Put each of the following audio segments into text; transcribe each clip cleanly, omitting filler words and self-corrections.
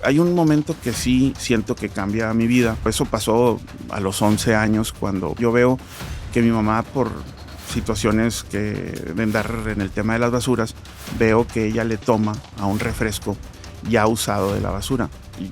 hay un momento que sí siento que cambia mi vida. Eso pasó a los 11 años cuando yo veo que mi mamá, por situaciones de andar en el tema de las basuras, veo que ella le toma a un refresco ya usado de la basura.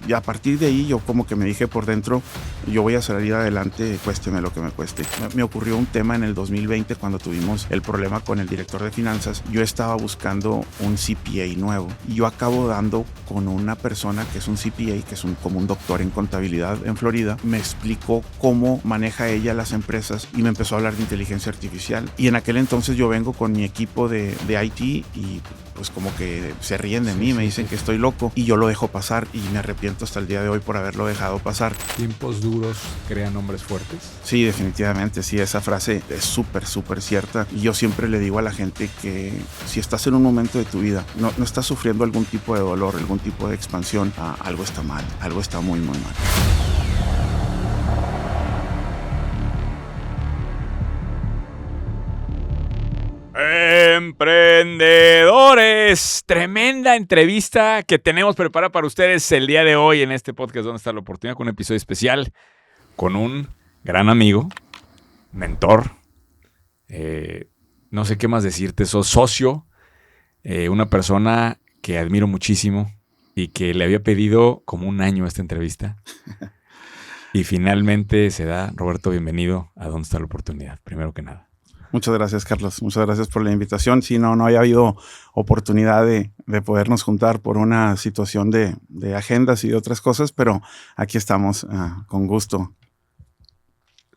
Y a partir de ahí yo como que me dije por dentro, yo voy a salir adelante, cuésteme lo que me cueste. Me ocurrió un tema en el 2020 cuando tuvimos el problema con el director de finanzas. Yo estaba buscando un CPA nuevo y yo acabo dando con una persona que es un CPA, que es como un doctor en contabilidad en Florida. Me explicó cómo maneja ella las empresas y me empezó a hablar de inteligencia artificial. Y en aquel entonces yo vengo con mi equipo de IT y pues como que se ríen de mí, me dicen que estoy loco y yo lo dejo pasar y me arrepiento hasta el día de hoy por haberlo dejado pasar. Tiempos duros crean hombres fuertes. Sí, definitivamente, sí, esa frase es súper cierta y yo siempre le digo a la gente que si estás en un momento de tu vida, no estás sufriendo algún tipo de dolor, algún tipo de expansión, algo está mal, algo está muy mal. Emprendedores, tremenda entrevista que tenemos preparada para ustedes el día de hoy en este podcast Donde está la oportunidad, con un episodio especial con un gran amigo, mentor, no sé qué más decirte, sos socio, una persona que admiro muchísimo y que le había pedido como un año esta entrevista y finalmente se da. Roberto, bienvenido a Donde está la oportunidad, primero que nada. Muchas gracias, Carlos. Muchas gracias por la invitación. Sí, no había habido oportunidad de podernos juntar por una situación de agendas y de otras cosas, pero aquí estamos con gusto.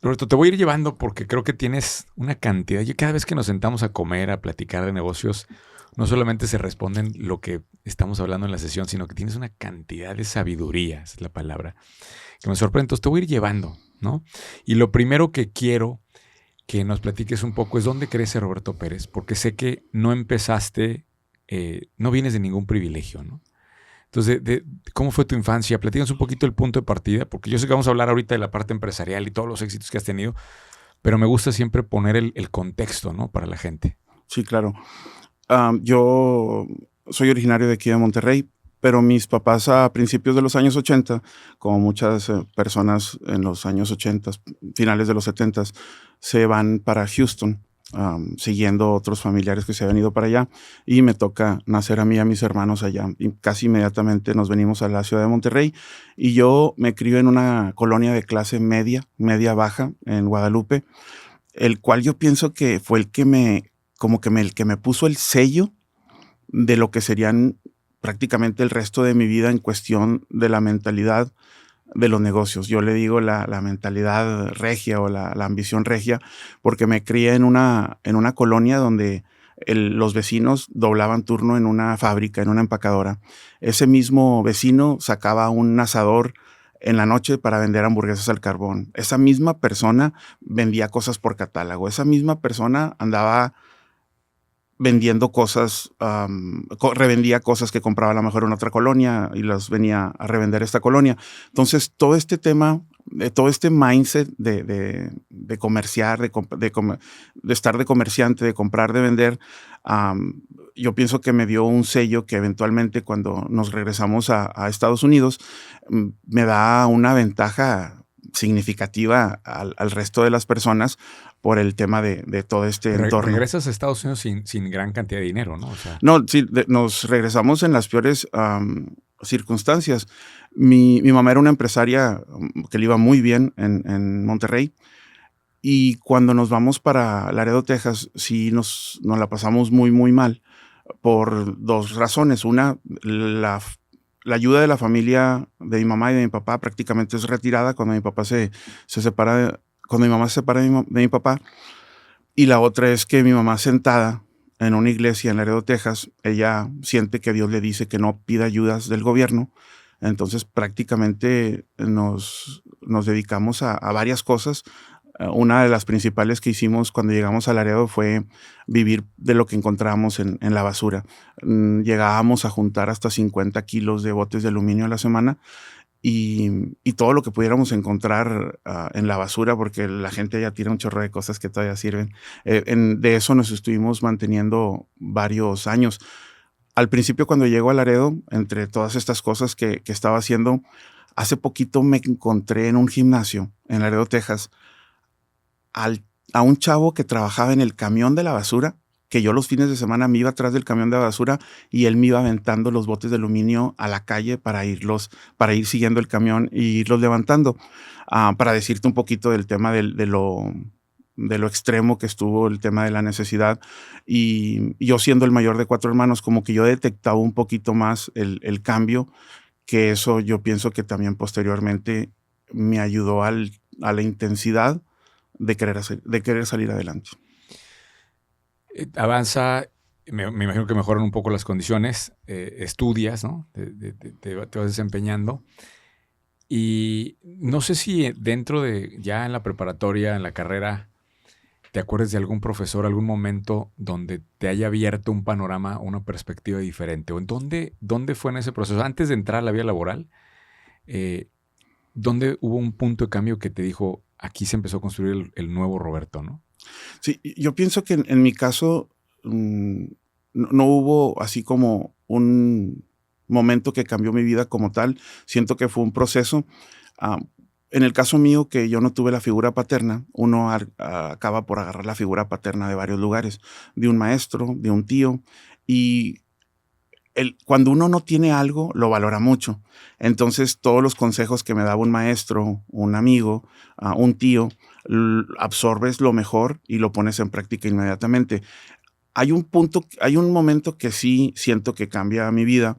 Roberto, te voy a ir llevando porque creo que tienes una cantidad. Yo cada vez que nos sentamos a comer, a platicar de negocios, no solamente se responden lo que estamos hablando en la sesión, sino que tienes una cantidad de sabiduría, es la palabra, que me sorprende. Entonces te voy a ir llevando, ¿no? Y lo primero que quiero que nos platiques un poco es dónde crece Roberto Pérez, porque sé que no empezaste, no vienes de ningún privilegio, ¿no? Entonces, ¿cómo fue tu infancia? Platícanos un poquito el punto de partida, porque yo sé que vamos a hablar ahorita de la parte empresarial y todos los éxitos que has tenido, pero me gusta siempre poner el contexto, ¿no? Para la gente. Sí, claro. Yo soy originario de aquí de Monterrey, pero mis papás a principios de los años 80, como muchas personas en los años 80, finales de los 70, se van para Houston, siguiendo otros familiares que se habían ido para allá, y me toca nacer a mí y a mis hermanos allá. Y casi inmediatamente nos venimos a la ciudad de Monterrey, y yo me crié en una colonia de clase media baja, en Guadalupe, el cual yo pienso que fue el que me puso el sello de lo que serían prácticamente el resto de mi vida en cuestión de la mentalidad de los negocios. Yo le digo la mentalidad regia o la ambición regia, porque me crié en una colonia donde los vecinos doblaban turno en una fábrica, en una empacadora. Ese mismo vecino sacaba un asador en la noche para vender hamburguesas al carbón. Esa misma persona vendía cosas por catálogo. Esa misma persona andaba vendiendo cosas, revendía cosas que compraba a lo mejor en otra colonia y las venía a revender esta colonia. Entonces, todo este tema, todo este mindset de comerciar, de estar de comerciante, de comprar, de vender, yo pienso que me dio un sello que eventualmente cuando nos regresamos a Estados Unidos, me da una ventaja significativa al resto de las personas por el tema de todo este entorno. Regresas a Estados Unidos sin gran cantidad de dinero, ¿no? O sea, no, sí, nos regresamos en las peores circunstancias. Mi mamá era una empresaria que le iba muy bien en Monterrey, y cuando nos vamos para Laredo, Texas, sí nos la pasamos muy mal por dos razones. Una, la ayuda de la familia de mi mamá y de mi papá prácticamente es retirada cuando mi papá se separa, cuando mi mamá se separa de mi papá. Y la otra es que mi mamá, sentada en una iglesia en Laredo, Texas, ella siente que Dios le dice que no pida ayudas del gobierno. Entonces prácticamente nos dedicamos a varias cosas. Una de las principales que hicimos cuando llegamos a Laredo fue vivir de lo que encontrábamos en la basura. Llegábamos a juntar hasta 50 kilos de botes de aluminio a la semana, y todo lo que pudiéramos encontrar en la basura, porque la gente ya tira un chorro de cosas que todavía sirven. De eso nos estuvimos manteniendo varios años. al principio cuando llego a Laredo, entre todas estas cosas que estaba haciendo, hace poquito me encontré en un gimnasio en Laredo, Texas, al a un chavo que trabajaba en el camión de la basura, que yo los fines de semana me iba atrás del camión de basura y él me iba aventando los botes de aluminio a la calle para ir siguiendo el camión y irlos levantando. Para decirte un poquito del tema de lo extremo que estuvo el tema de la necesidad. Y yo siendo el mayor de 4 hermanos, como que yo detectaba un poquito más el cambio, que eso yo pienso que también posteriormente me ayudó a la intensidad de querer salir adelante. Avanza, me imagino que mejoran un poco las condiciones, estudias, ¿no? Te vas desempeñando. Y no sé si dentro de, ya en la preparatoria, en la carrera, te acuerdas de algún profesor, algún momento donde te haya abierto un panorama, una perspectiva diferente. ¿O en dónde fue en ese proceso? Antes de entrar a la vida laboral, eh, ¿dónde hubo un punto de cambio que te dijo, aquí se empezó a construir el nuevo Roberto, ¿no? Sí, yo pienso que en mi caso no hubo así como un momento que cambió mi vida como tal. Siento que fue un proceso. Ah, en el caso mío, que yo no tuve la figura paterna, uno acaba por agarrar la figura paterna de varios lugares, de un maestro, de un tío, y cuando uno no tiene algo, lo valora mucho. Entonces, todos los consejos que me daba un maestro, un amigo, un tío, absorbes lo mejor y lo pones en práctica inmediatamente. Hay un momento que sí siento que cambia mi vida,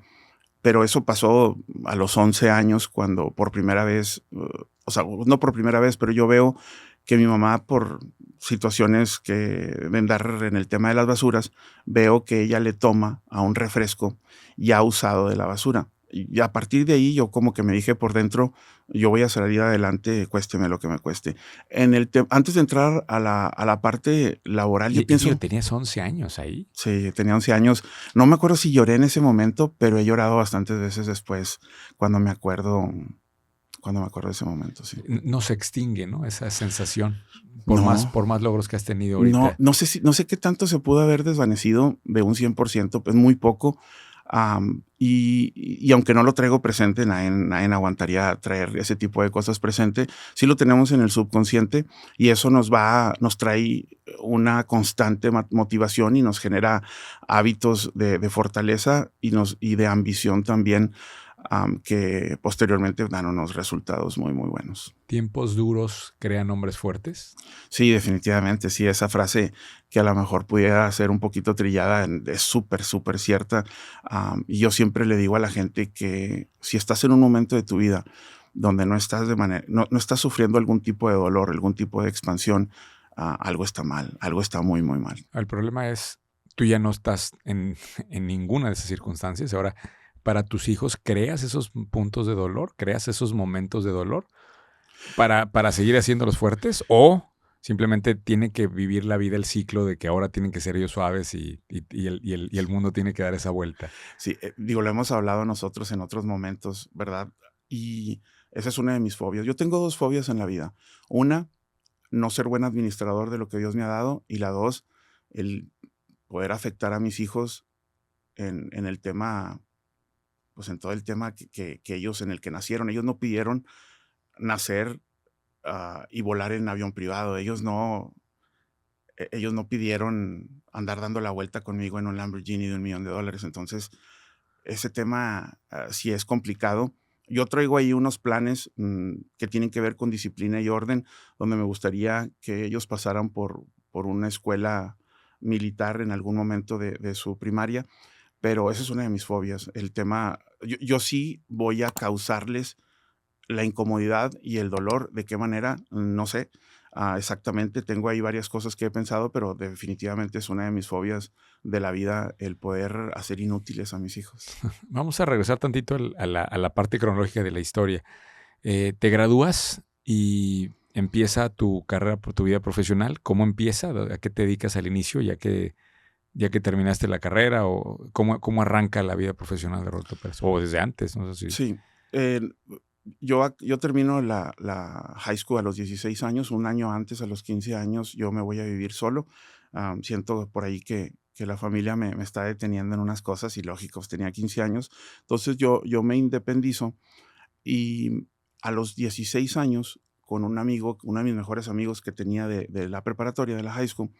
pero eso pasó a los 11 años cuando por primera vez, o sea, no por primera vez, pero yo veo que mi mamá, por situaciones que de andar en el tema de las basuras, veo que ella le toma a un refresco ya usado de la basura. Y a partir de ahí yo como que me dije por dentro, yo voy a salir adelante, cuésteme lo que me cueste. Antes de entrar a la parte laboral, yo Digo, pienso, tenías 11 años ahí. sí, tenía 11 años. No me acuerdo si lloré en ese momento, pero he llorado bastantes veces después cuando me acuerdo, cuando me acuerdo de ese momento, sí. No se extingue, ¿no? Esa sensación, No, por más logros que has tenido no, ahorita. no sé qué tanto se pudo haber desvanecido de un 100%, pues muy poco. Y aunque no lo traigo presente, nadie aguantaría traer ese tipo de cosas presente. Sí lo tenemos en el subconsciente y eso nos trae una constante motivación y nos genera hábitos de fortaleza y de ambición también, que posteriormente dan unos resultados muy, muy buenos. Tiempos duros crean hombres fuertes. Sí, definitivamente, sí, esa frase que a lo mejor pudiera ser un poquito trillada, es súper, súper cierta. Y yo siempre le digo a la gente que si estás en un momento de tu vida donde no estás sufriendo algún tipo de dolor, algún tipo de expansión, algo está mal, algo está muy, muy mal. El problema es, tú ya no estás en ninguna de esas circunstancias. Ahora, para tus hijos, ¿creas esos puntos de dolor? ¿Creas esos momentos de dolor para seguir haciéndolos fuertes? ¿O simplemente tiene que vivir la vida el ciclo de que ahora tienen que ser ellos suaves y el mundo tiene que dar esa vuelta? Sí, digo, lo hemos hablado nosotros en otros momentos, ¿verdad? Y esa es una de mis fobias. Yo tengo 2 fobias en la vida. Una, no ser buen administrador de lo que Dios me ha dado. Y la 2, el poder afectar a mis hijos en el tema, pues en todo el tema que ellos, en el que nacieron. Ellos no pidieron nacer y volar en avión privado. Ellos no pidieron andar dando la vuelta conmigo en un Lamborghini de $1,000,000. Entonces, ese tema sí es complicado. Yo traigo ahí unos planes que tienen que ver con disciplina y orden, donde me gustaría que ellos pasaran por una escuela militar en algún momento de su primaria, pero esa es una de mis fobias. El tema, yo sí voy a causarles la incomodidad y el dolor. ¿De qué manera? No sé. Exactamente, tengo ahí varias cosas que he pensado, pero definitivamente es una de mis fobias de la vida el poder hacer inútiles a mis hijos. Vamos a regresar tantito a la parte cronológica de la historia. Te gradúas y empieza tu carrera, tu vida profesional. ¿Cómo empieza? ¿A qué te dedicas al inicio, ya que terminaste la carrera? ¿O cómo arranca la vida profesional de Roberto Pérez? O desde antes, no sé si. Sí, eh, yo termino la high school a los 16 años, un año antes, a los 15 años, yo me voy a vivir solo. Siento por ahí que la familia me está deteniendo en unas cosas y lógico, pues tenía 15 años. Entonces yo me independizo y a los 16 años, con un amigo, uno de mis mejores amigos que tenía de la preparatoria, de la high school,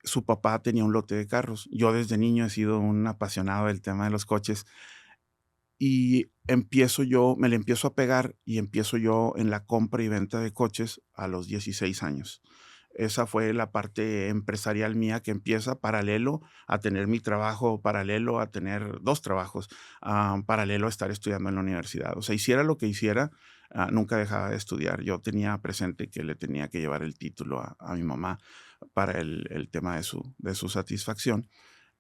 su papá tenía un lote de carros. Yo desde niño he sido un apasionado del tema de los coches y me le empiezo a pegar y empiezo yo en la compra y venta de coches a los 16 años. Esa fue la parte empresarial mía que empieza paralelo a tener mi trabajo, paralelo a tener 2 trabajos, paralelo a estar estudiando en la universidad. O sea, hiciera lo que hiciera, nunca dejaba de estudiar. Yo tenía presente que le tenía que llevar el título a mi mamá para el tema de su satisfacción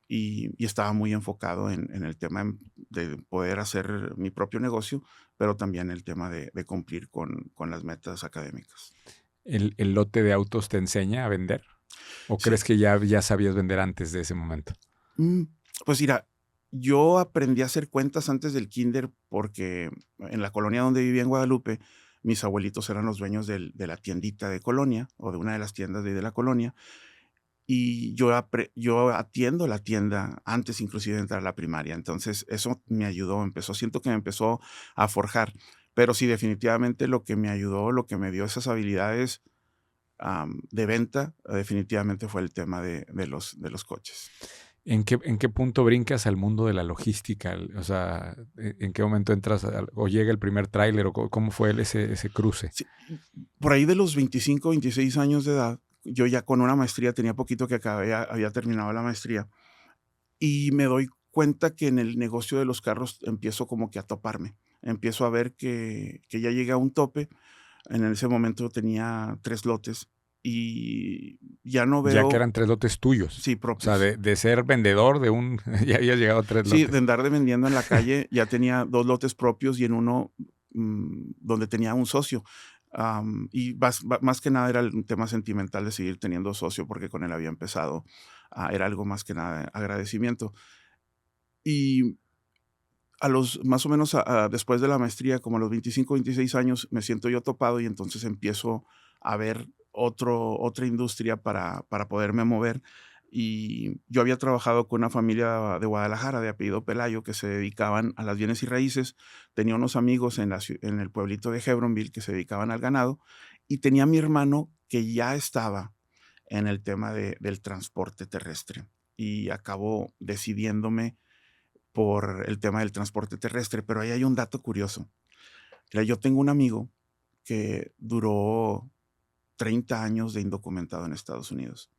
y estaba muy enfocado en el tema de poder hacer mi propio negocio, pero también el tema de cumplir con las metas académicas. ¿El lote de autos te enseña a vender? ¿O Sí. crees que ya sabías vender antes de ese momento? Mm, Pues mira, yo aprendí a hacer cuentas antes del kinder porque en la colonia donde vivía en Guadalupe, mis abuelitos eran los dueños de la tiendita de colonia o de una de las tiendas de la colonia y yo atiendo la tienda antes inclusive de entrar a la primaria. Entonces eso me ayudó, siento que me empezó a forjar. Pero sí, definitivamente lo que me ayudó, lo que me dio esas habilidades de venta, definitivamente fue el tema de los coches. ¿En qué punto brincas al mundo de la logística? O sea, ¿en qué momento entras o llega el primer tráiler o cómo fue ese cruce? Sí, por ahí de los 25, 26 años de edad, yo ya con una maestría, tenía poquito que había terminado la maestría, y me doy cuenta que en el negocio de los carros empiezo como que a toparme. Empiezo a ver que ya llegué a un tope. En ese momento tenía 3 lotes y ya no Ya que veo, eran 3 lotes tuyos. sí, O sea, propios. de ser vendedor de un... ya habías llegado a 3 Sí, de lotes. andar de vendiendo en la calle, ya tenía 2 lotes propios y en uno, donde tenía un socio. Y más que nada era un tema sentimental de seguir teniendo socio, porque con él había empezado, era algo más que nada agradecimiento. Y a los más o menos, después de la maestría, como a los 25, 26 años, me siento yo topado y entonces empiezo a ver otra industria para poderme mover. Y yo había trabajado con una familia de Guadalajara de apellido Pelayo que se dedicaban a las bienes y raíces. Tenía unos amigos en el pueblito de Hebronville que se dedicaban al ganado y tenía a mi hermano que ya estaba en el tema del transporte terrestre y acabo decidiéndome por el tema del transporte terrestre, pero ahí hay un dato curioso. Mira, yo tengo un amigo que duró 30 años de indocumentado en Estados Unidos.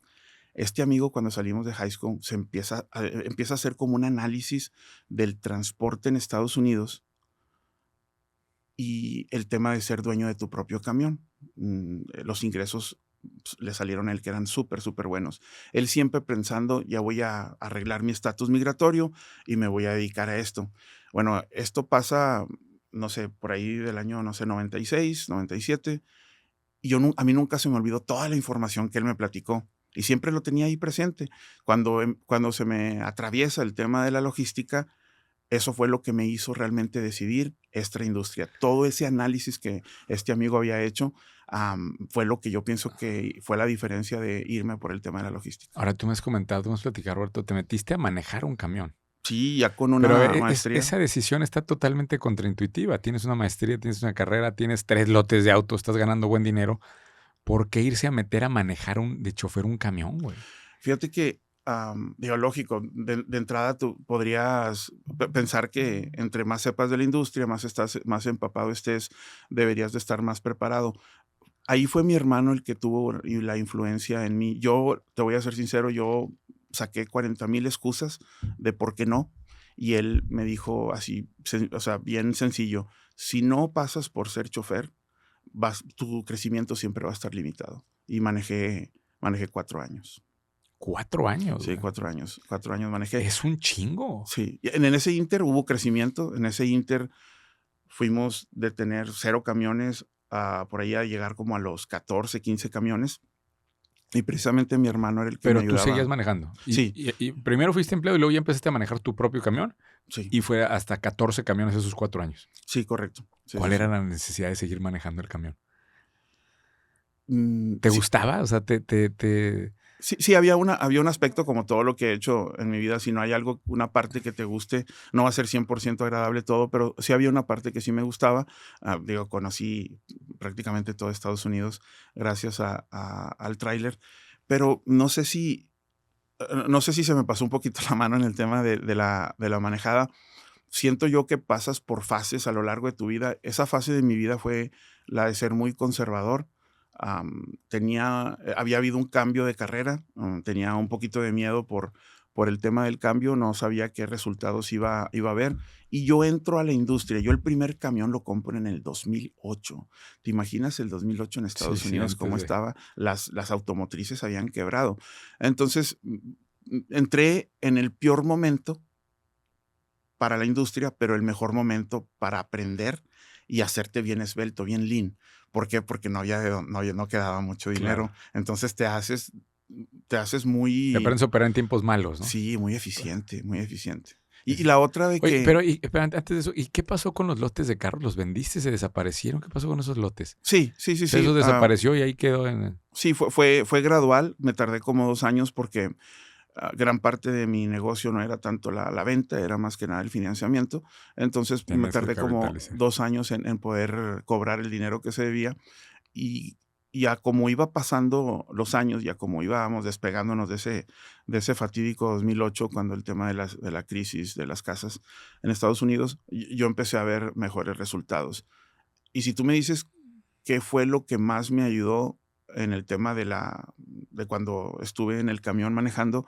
Este amigo, cuando salimos de high school, empieza a hacer como un análisis del transporte en Estados Unidos y el tema de ser dueño de tu propio camión. Los ingresos le salieron a él que eran súper, súper buenos. Él siempre pensando, ya voy a arreglar mi estatus migratorio y me voy a dedicar a esto. Bueno, esto pasa, no sé, por ahí del año, no sé, 96, 97. Y a mí nunca se me olvidó toda la información que él me platicó. Y siempre lo tenía ahí presente. Cuando se me atraviesa el tema de la logística, eso fue lo que me hizo realmente decidir esta industria. Todo ese análisis que este amigo había hecho, fue lo que yo pienso que fue la diferencia de irme por el tema de la logística. Ahora tú me has comentado, tú me has platicado, Roberto, te metiste a manejar un camión. Sí, ya con Pero una maestría. esa decisión está totalmente contraintuitiva. Tienes una maestría, tienes una carrera, tienes 3 lotes de auto, estás ganando buen dinero. ¿Por qué irse a meter a manejar de chofer un camión, güey? Fíjate que, digo, lógico, de entrada tú podrías pensar que entre más sepas de la industria, más empapado estés, deberías de estar más preparado. Ahí fue mi hermano el que tuvo la influencia en mí. Yo, te voy a ser sincero, yo saqué 40,000 excusas de por qué no. Y él me dijo así, o sea, bien sencillo, si no pasas por ser chofer, tu crecimiento siempre va a estar limitado. Y manejé 4 años. 4 años, Sí, güey. 4 años. 4 años manejé. Es un chingo. Sí, y en ese inter hubo crecimiento. En ese inter fuimos de tener 0 camiones a por ahí a llegar como a los 14, 15 camiones. Y precisamente mi hermano era el que me Pero tú seguías ayudaba. manejando. Sí, Y primero fuiste empleado y luego ya empezaste a manejar tu propio camión sí, y fue hasta 14 camiones esos 4 años. sí, correcto. Sí, ¿Cuál sí, era sí. la necesidad de seguir manejando el camión? Mm, ¿Te sí, gustaba? O sea, Sí, había un aspecto como todo lo que he hecho en mi vida. Si no hay algo, una parte que te guste, no va a ser 100% agradable todo, pero sí había una parte que sí me gustaba. Conocí prácticamente todo Estados Unidos gracias al tráiler, pero no sé si se me pasó un poquito la mano en el tema de la manejada. Siento yo que pasas por fases a lo largo de tu vida. Esa fase de mi vida fue la de ser muy conservador. Había habido un cambio de carrera, tenía un poquito de miedo por el tema del cambio, no sabía qué resultados iba a haber. Y yo entro a la industria. Yo el primer camión lo compro en el 2008. ¿Te imaginas el 2008 en Estados Sí, Unidos cómo antes de... estaba? Las automotrices habían quebrado. Entonces, entré en el peor momento para la industria, pero el mejor momento para aprender y hacerte bien esbelto, bien lean. ¿Por qué? Porque no quedaba mucho Claro. dinero. Entonces te haces Te aprendes muy, a operar en tiempos malos, ¿no? sí, muy eficiente, muy eficiente. Y Es- la otra de Oye, que, pero espera, antes de eso, ¿y qué pasó con los lotes de carros? ¿Los vendiste? ¿Se desaparecieron? ¿Qué pasó con esos lotes? sí, sí, sí, O sea, sí, eso desapareció y ahí quedó en... sí, fue gradual. Me tardé como 2 años porque gran parte de mi negocio no era tanto la venta, era más que nada el financiamiento. Entonces me Tenías que tardé como capitalizar. 2 años en poder cobrar el dinero que se debía. Y ya como iba pasando los años, ya como íbamos despegándonos de ese fatídico 2008, cuando el tema de la crisis de las casas en Estados Unidos, yo empecé a ver mejores resultados. Y si tú me dices qué fue lo que más me ayudó en el tema de cuando estuve en el camión manejando,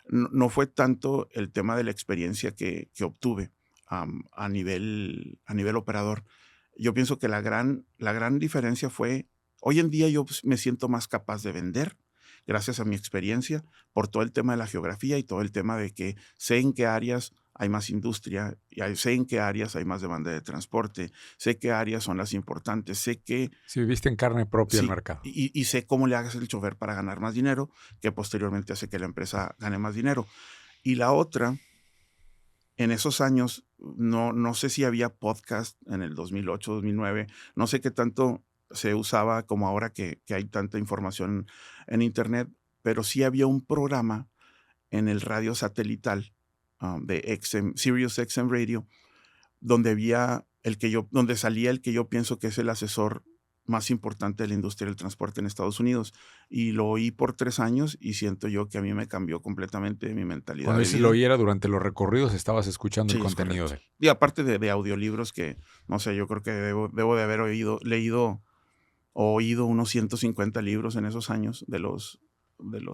no fue tanto el tema de la experiencia que obtuve a nivel operador. Yo pienso que la gran diferencia fue, hoy en día yo pues, me siento más capaz de vender gracias a mi experiencia por todo el tema de la geografía y todo el tema de que sé en qué áreas hay más industria, y sé en qué áreas hay más demanda de transporte, sé qué áreas son las importantes, sé que Si viviste en carne propia el sí, mercado. y sé cómo le hagas el chofer para ganar más dinero, que posteriormente hace que la empresa gane más dinero. Y la otra, en esos años, no sé si había podcast en el 2008, 2009, no sé qué tanto se usaba como ahora que hay tanta información en Internet, pero sí había un programa en el radio satelital de Sirius XM Radio, donde salía el que yo pienso que es el asesor más importante de la industria del transporte en Estados Unidos. Y lo oí por 3 años y siento yo que a mí me cambió completamente mi mentalidad Cuando de dices lo vida. oí era durante los recorridos, estabas escuchando el Sí, es contenido correcto. de él. Y aparte de audiolibros que, no sé, yo creo que debo de haber leído o oído unos 150 libros en esos años de los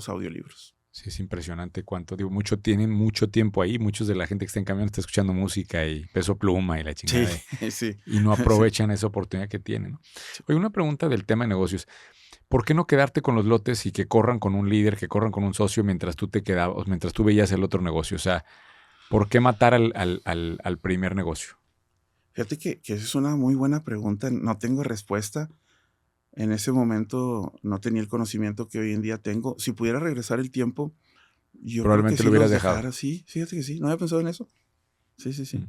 audiolibros. Sí, es impresionante cuánto. Digo, tienen mucho tiempo ahí. Muchos de la gente que está en camión está escuchando música y Peso Pluma y la Sí, chingada. sí, Y no sí. aprovechan esa oportunidad que tienen, ¿no? Oye, una pregunta del tema de negocios. ¿Por qué no quedarte con los lotes y que corran con un líder, que corran con un socio mientras tú te quedabas, mientras tú veías el otro negocio? O sea, ¿por qué matar al primer negocio? Fíjate que esa es una muy buena pregunta. No tengo respuesta. En ese momento no tenía el conocimiento que hoy en día tengo. Si pudiera regresar el tiempo, yo creo que Probablemente lo sí hubieras los dejado. dejara. Sí, fíjate que sí. No había pensado en eso. Sí, sí, Mm. sí.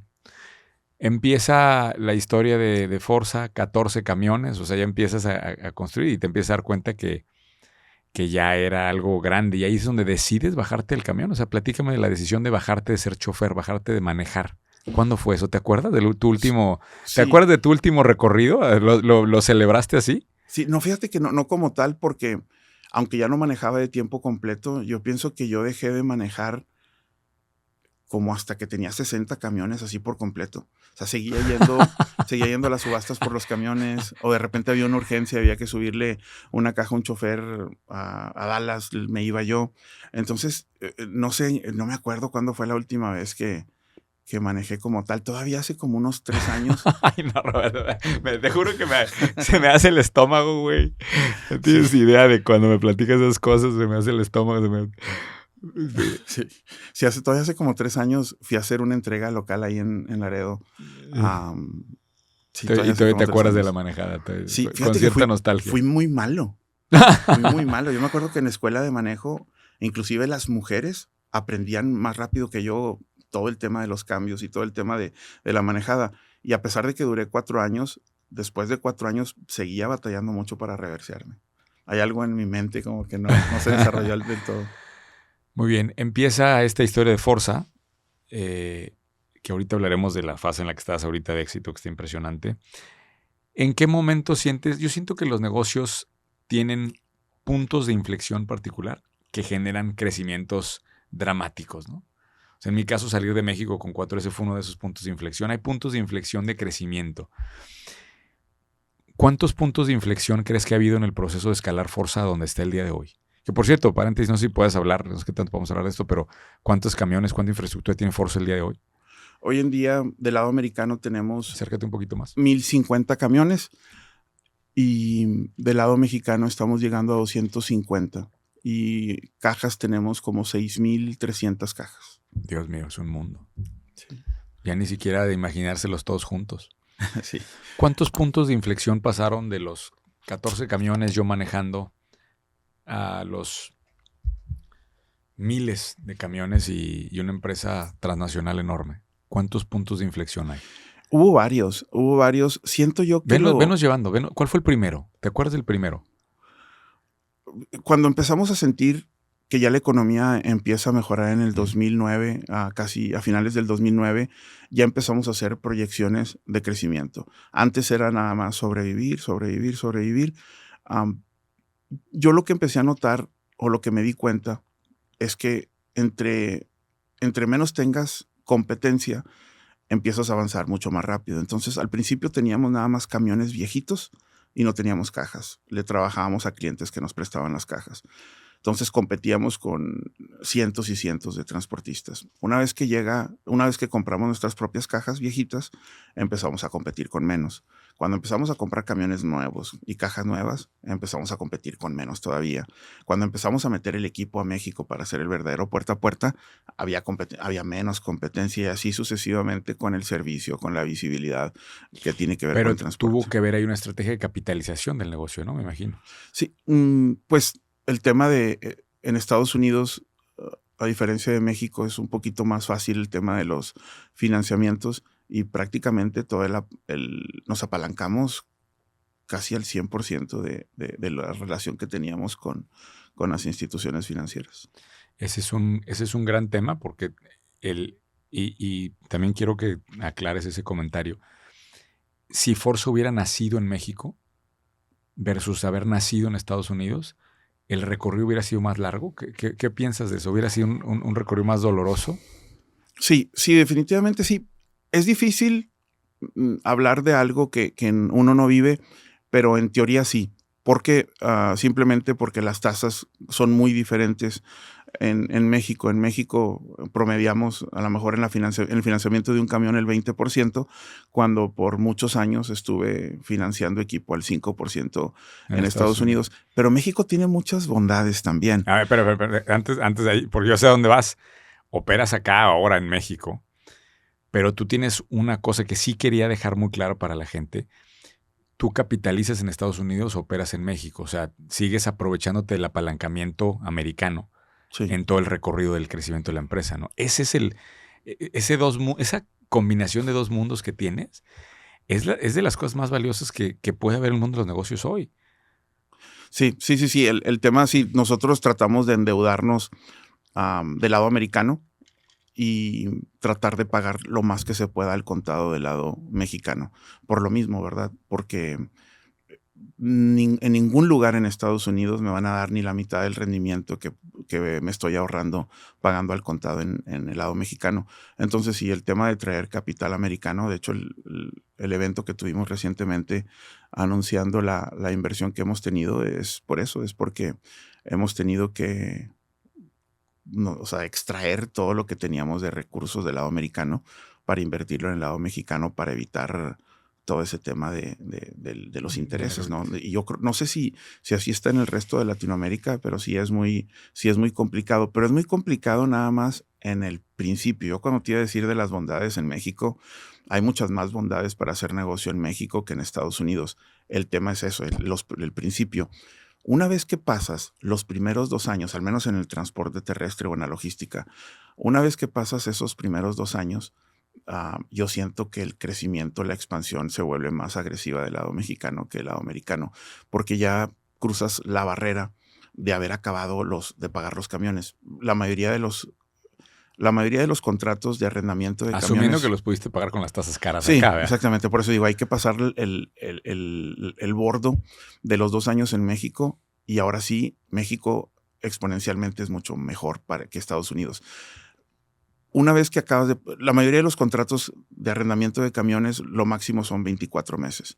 Empieza la historia de Forza, 14 camiones, o sea, ya empiezas a construir y te empiezas a dar cuenta que ya era algo grande. Y ahí es donde decides bajarte del camión. O sea, platícame de la decisión de bajarte de ser chofer, bajarte de manejar. ¿Cuándo fue eso? ¿Te acuerdas de tu S- último, te Sí, acuerdas de tu último recorrido? ¿Lo celebraste así? sí. No, fíjate que no como tal, porque aunque ya no manejaba de tiempo completo, yo pienso que yo dejé de manejar como hasta que tenía 60 camiones así por completo. O sea, seguía yendo a las subastas por los camiones, o de repente había una urgencia, había que subirle una caja a un chofer a Dallas, me iba yo. Entonces, no sé, no me acuerdo cuándo fue la última vez que manejé como tal. Todavía hace como unos 3 años. Ay, no, Roberto. Te juro que se me hace el estómago, güey. No Sí, tienes idea de cuando me platicas esas cosas, se me hace el estómago. Sí. sí. Sí, todavía hace como 3 años fui a hacer una entrega local ahí en Laredo. Am, sí, todavía Y hace todavía te como tres acuerdas de la años. manejada, Sí, con fíjate que cierta fui nostalgia. muy malo. Fui muy malo. Yo me acuerdo que en la escuela de manejo, inclusive las mujeres aprendían más rápido que yo todo el tema de los cambios y todo el tema de la manejada. Y a pesar de que duré 4 años, después de 4 años seguía batallando mucho para reversearme. hay algo en mi mente como que no se desarrolló del todo. Muy bien, empieza esta historia de Forza, que ahorita hablaremos de la fase en la que estás ahorita de éxito, que está impresionante. ¿En qué momento sientes? Yo siento que los negocios tienen puntos de inflexión particular que generan crecimientos dramáticos, ¿no? O sea, en mi caso, salir de México con 4S fue uno de esos puntos de inflexión. Hay puntos de inflexión de crecimiento. ¿Cuántos puntos de inflexión crees que ha habido en el proceso de escalar Forza a donde está el día de hoy? Que por cierto, paréntesis, no sé si puedes hablar, no sé qué tanto podemos hablar de esto, pero ¿cuántos camiones, cuánta infraestructura tiene Forza el día de hoy? Hoy en día, del lado americano, tenemos Acércate un poquito más. 1,050 camiones y del lado mexicano estamos llegando a 250 y cajas tenemos como 6,300 cajas. Dios mío, es un mundo. Sí. Ya ni siquiera de imaginárselos todos juntos. Sí. ¿Cuántos puntos de inflexión pasaron de los 14 camiones yo manejando a los miles de camiones y una empresa transnacional enorme? ¿Cuántos puntos de inflexión hay? Hubo varios. Siento yo que venos llevando. ¿Cuál fue el primero? ¿Te acuerdas del primero? Cuando empezamos a sentir que ya la economía empieza a mejorar en el 2009, casi a finales del 2009, ya empezamos a hacer proyecciones de crecimiento. Antes era nada más sobrevivir. Yo lo que empecé a notar o lo que me di cuenta es que entre menos tengas competencia, empiezas a avanzar mucho más rápido. Entonces, al principio teníamos nada más camiones viejitos y no teníamos cajas. Le trabajábamos a clientes que nos prestaban las cajas. Entonces competíamos con cientos y cientos de transportistas. Una vez que compramos nuestras propias cajas viejitas, empezamos a competir con menos. Cuando empezamos a comprar camiones nuevos y cajas nuevas, empezamos a competir con menos todavía. Cuando empezamos a meter el equipo a México para hacer el verdadero puerta a puerta, había menos competencia y así sucesivamente con el servicio, con la visibilidad que tiene que ver con el transporte. Tuvo que ver ahí una estrategia de capitalización del negocio, ¿no? Me imagino. Sí, pues el tema en Estados Unidos, a diferencia de México, es un poquito más fácil el tema de los financiamientos y prácticamente nos apalancamos casi al 100% de la relación que teníamos con las instituciones financieras. Ese es un gran tema porque y también quiero que aclares ese comentario. Si Forza hubiera nacido en México versus haber nacido en Estados Unidos, ¿el recorrido hubiera sido más largo? ¿Qué piensas de eso? ¿Hubiera sido un recorrido más doloroso? Sí, definitivamente sí. Es difícil hablar de algo que uno no vive, pero en teoría sí. Porque simplemente porque las tasas son muy diferentes en México. En México promediamos a lo mejor en el financiamiento de un camión el 20%, cuando por muchos años estuve financiando equipo al 5% en Estados Unidos. Pero México tiene muchas bondades también. A ver, pero antes de ahí, porque yo sé a dónde vas. Operas acá ahora en México, pero tú tienes una cosa que sí quería dejar muy claro para la gente. Tú capitalizas en Estados Unidos, operas en México. O sea, sigues aprovechándote del apalancamiento americano en todo el recorrido del crecimiento de la empresa, ¿no? Esa combinación de dos mundos que tienes es de las cosas más valiosas que puede haber en el mundo de los negocios hoy. Sí. El tema, sí, nosotros tratamos de endeudarnos del lado americano y tratar de pagar lo más que se pueda al contado del lado mexicano. Por lo mismo, ¿verdad? Porque en ningún lugar en Estados Unidos me van a dar ni la mitad del rendimiento que me estoy ahorrando pagando al contado en el lado mexicano. Entonces, sí, el tema de traer capital americano, de hecho, el evento que tuvimos recientemente anunciando la inversión que hemos tenido es por eso, es porque hemos tenido que extraer todo lo que teníamos de recursos del lado americano para invertirlo en el lado mexicano para evitar todo ese tema de los intereses, ¿no? Y yo no sé si así está en el resto de Latinoamérica, pero sí es muy complicado. Pero es muy complicado nada más en el principio. Yo cuando te iba a decir de las bondades en México, hay muchas más bondades para hacer negocio en México que en Estados Unidos. El tema es eso, el principio. Una vez que pasas los primeros 2 años, al menos en el transporte terrestre o en la logística, una vez que pasas esos primeros 2 años, yo siento que el crecimiento, la expansión se vuelve más agresiva del lado mexicano que del lado americano, porque ya cruzas la barrera de haber acabado de pagar los camiones. La mayoría de los contratos de arrendamiento de Asumiendo camiones, que los pudiste pagar con las tasas caras sí, acá, ¿verdad? exactamente. Por eso digo, hay que pasar el bordo de los 2 años en México, y ahora sí, México exponencialmente es mucho mejor que Estados Unidos. Una vez que la mayoría de los contratos de arrendamiento de camiones, lo máximo son 24 meses.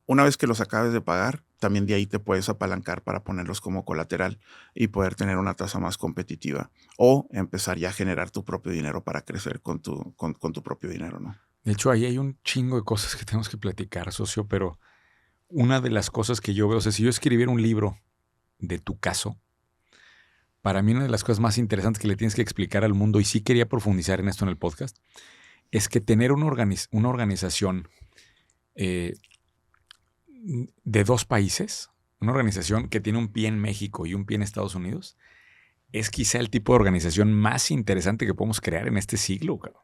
Una vez que los acabes de pagar, también de ahí te puedes apalancar para ponerlos como colateral y poder tener una tasa más competitiva, o empezar ya a generar tu propio dinero para crecer con tu propio dinero, ¿no? De hecho, ahí hay un chingo de cosas que tenemos que platicar, socio, pero una de las cosas que yo veo, o sea, si yo escribiera un libro de tu caso, para mí una de las cosas más interesantes que le tienes que explicar al mundo, y sí quería profundizar en esto en el podcast, es que tener una organización de 2 países, una organización que tiene un pie en México y un pie en Estados Unidos, es quizá el tipo de organización más interesante que podemos crear en este siglo, cabrón.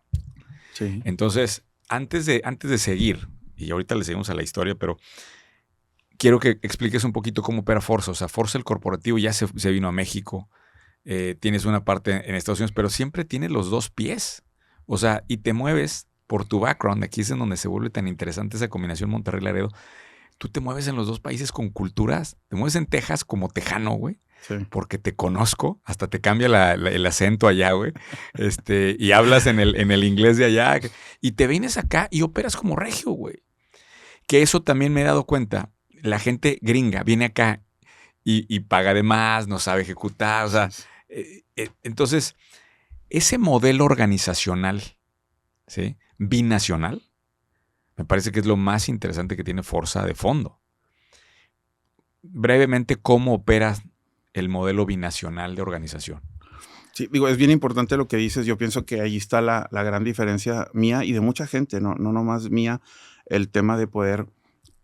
Sí. Entonces, antes de seguir, y ahorita le seguimos a la historia, pero quiero que expliques un poquito cómo opera Forza. O sea, Forza, el corporativo, ya se vino a México. Tienes una parte en Estados Unidos, pero siempre tiene los 2 pies. O sea, y te mueves por tu background. Aquí es en donde se vuelve tan interesante esa combinación Monterrey-Laredo. Tú te mueves en los 2 países con culturas. Te mueves en Texas como tejano, güey. Sí. Porque te conozco. Hasta te cambia el acento allá, güey. Y hablas en el inglés de allá. Y te vienes acá y operas como regio, güey. Que eso también me he dado cuenta. La gente gringa viene acá y paga de más, no sabe ejecutar. O sea, entonces, ese modelo organizacional, ¿sí?, binacional, me parece que es lo más interesante que tiene Forza de fondo. Brevemente, ¿cómo opera el modelo binacional de organización? Sí, digo, es bien importante lo que dices. Yo pienso que ahí está la gran diferencia mía y de mucha gente, no nomás mía, el tema de poder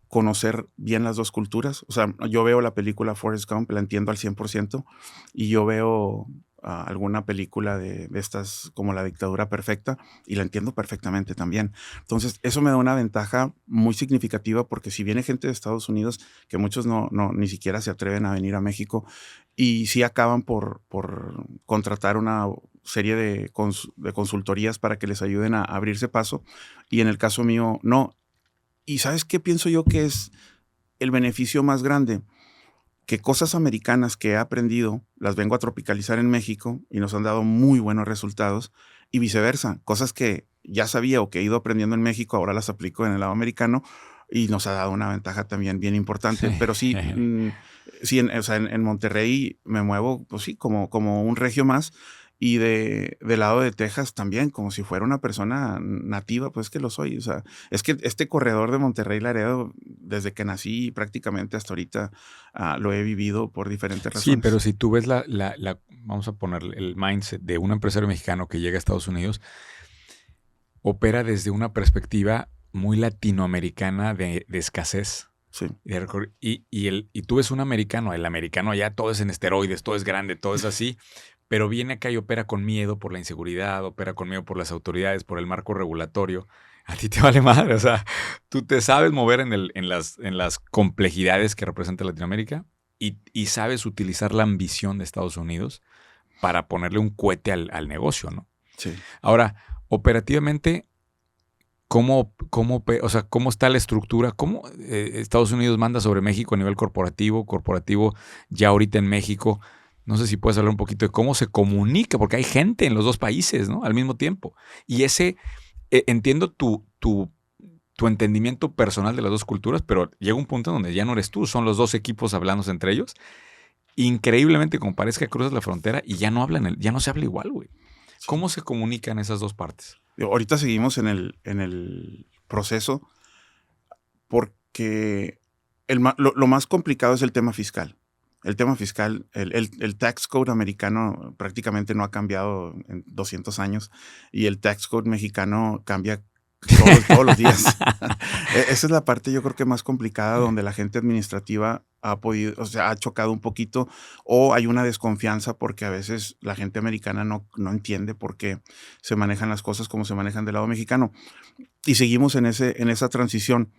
conocer bien las 2 culturas. O sea, yo veo la película Forrest Gump, la entiendo al 100%, y yo veo alguna película de estas como La Dictadura Perfecta, y la entiendo perfectamente también. Entonces, eso me da una ventaja muy significativa, porque si viene gente de Estados Unidos, que muchos ni siquiera se atreven a venir a México, y sí acaban por contratar una serie de consultorías para que les ayuden a abrirse paso, y en el caso mío, no. ¿Y sabes qué pienso yo que es el beneficio más grande? Que cosas americanas que he aprendido las vengo a tropicalizar en México y nos han dado muy buenos resultados, y viceversa. Cosas que ya sabía o que he ido aprendiendo en México, ahora las aplico en el lado americano y nos ha dado una ventaja también bien importante. Pero sí, sí, o sea, en Monterrey me muevo, pues sí, como un regio más. Y del lado de Texas también, como si fuera una persona nativa, pues que lo soy. O sea, es que este corredor de Monterrey-Laredo, desde que nací prácticamente hasta ahorita, lo he vivido por diferentes razones. Sí, pero si tú ves vamos a poner el mindset de un empresario mexicano que llega a Estados Unidos, opera desde una perspectiva muy latinoamericana de escasez. Sí. Y tú ves un americano, el americano allá todo es en esteroides, todo es grande, todo es así, pero viene acá y opera con miedo por la inseguridad, opera con miedo por las autoridades, por el marco regulatorio. A ti te vale madre, o sea, tú te sabes mover en las complejidades que representa Latinoamérica y sabes utilizar la ambición de Estados Unidos para ponerle un cohete al negocio, ¿no? Sí. Ahora, operativamente, ¿cómo está la estructura? ¿Cómo Estados Unidos manda sobre México a nivel corporativo ya ahorita en México? No sé si puedes hablar un poquito de cómo se comunica, porque hay gente en los 2 países, ¿no?, al mismo tiempo. Y entiendo tu entendimiento personal de las 2 culturas, pero llega un punto en donde ya no eres tú, son los 2 equipos hablándose entre ellos. Increíblemente, como parezca, cruzas la frontera y ya no se habla igual, güey. Sí. ¿Cómo se comunican esas 2 partes? Ahorita seguimos en el proceso, porque lo más complicado es el tema fiscal. El tema fiscal, el tax code americano prácticamente no ha cambiado en 200 años, y el tax code mexicano cambia todos los días. Esa es la parte, yo creo que más complicada, donde la gente administrativa ha chocado un poquito, o hay una desconfianza porque a veces la gente americana no entiende por qué se manejan las cosas como se manejan del lado mexicano. Y seguimos en esa transición.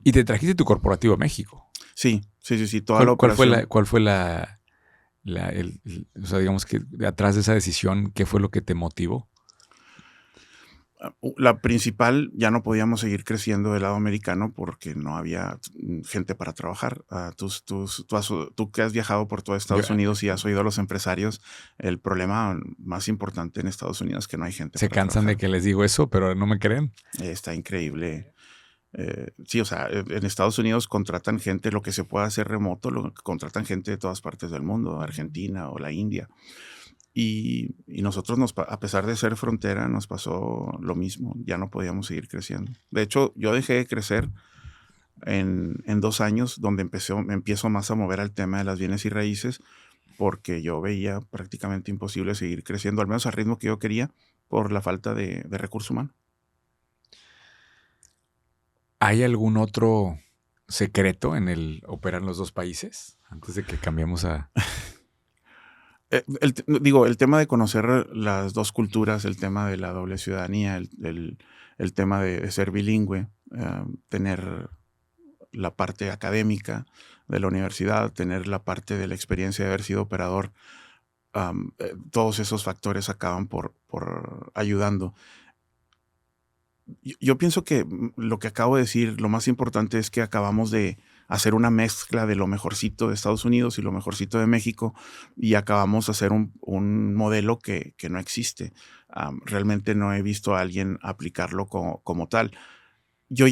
Y te trajiste tu corporativo a México. Sí. Toda la operación. ¿Cuál fue o sea, digamos que atrás de esa decisión, qué fue lo que te motivó? La principal, ya no podíamos seguir creciendo del lado americano porque no había gente para trabajar. Tú que has viajado por todo Estados Unidos y has oído a los empresarios, el problema más importante en Estados Unidos es que no hay gente Se para cansan trabajar. de que les digo eso, pero no me creen. Está increíble. Sí, o sea, en Estados Unidos contratan gente, lo que se pueda hacer remoto, contratan gente de todas partes del mundo, Argentina o la India. Y nosotros, a pesar de ser frontera, nos pasó lo mismo. Ya no podíamos seguir creciendo. De hecho, yo dejé de crecer en 2 años, donde me empiezo más a mover al tema de las bienes y raíces, porque yo veía prácticamente imposible seguir creciendo, al menos al ritmo que yo quería, por la falta de recurso humano. ¿Hay algún otro secreto en el operar en los dos países? Antes de que cambiemos a... el tema de conocer las dos culturas, el tema de la doble ciudadanía, el tema de ser bilingüe, tener la parte académica de la universidad, tener la parte de la experiencia de haber sido operador, todos esos factores acaban por ayudando. Yo pienso que lo que acabo de decir, lo más importante es que acabamos de hacer una mezcla de lo mejorcito de Estados Unidos y lo mejorcito de México, y acabamos de hacer un modelo que no existe. Realmente no he visto a alguien aplicarlo como tal. Yo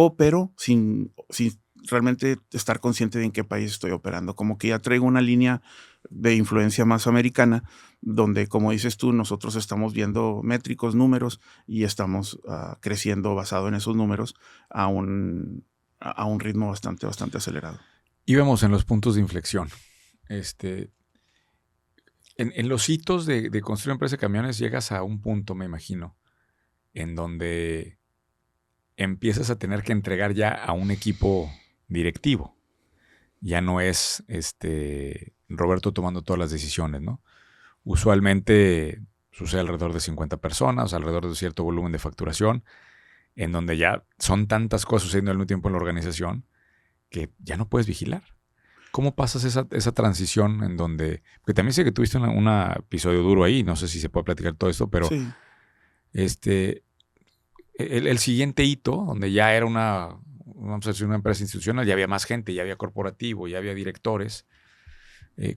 opero sin realmente estar consciente de en qué país estoy operando. Como que ya traigo una línea de influencia más americana, donde, como dices tú, nosotros estamos viendo métricos, números, y estamos creciendo basado en esos números a un ritmo bastante acelerado. Íbamos en los puntos de inflexión. En los hitos de construir una empresa de camiones llegas a un punto, me imagino, en donde empiezas a tener que entregar ya a un equipo directivo. Ya no es Roberto tomando todas las decisiones, ¿no? Usualmente sucede alrededor de 50 personas, alrededor de cierto volumen de facturación, en donde ya son tantas cosas sucediendo al mismo tiempo en la organización que ya no puedes vigilar. ¿Cómo pasas esa transición en donde... Porque también sé que tuviste un episodio duro ahí, no sé si se puede platicar todo esto, pero sí. El siguiente hito, donde ya era una empresa institucional, ya había más gente, ya había corporativo, ya había directores.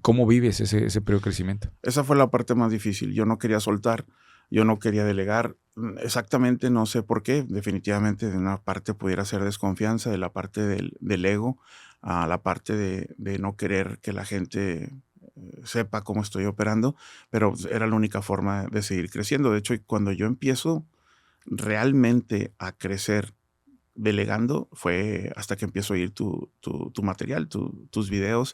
¿Cómo vives ese periodo de crecimiento? Esa fue la parte más difícil. Yo no quería soltar, yo no quería delegar. Exactamente, no sé por qué. Definitivamente de una parte pudiera ser desconfianza, de la parte del ego, a la parte de no querer que la gente sepa cómo estoy operando, pero era la única forma de seguir creciendo. De hecho, cuando yo empiezo realmente a crecer delegando, fue hasta que empiezo a oír tu material, tus videos,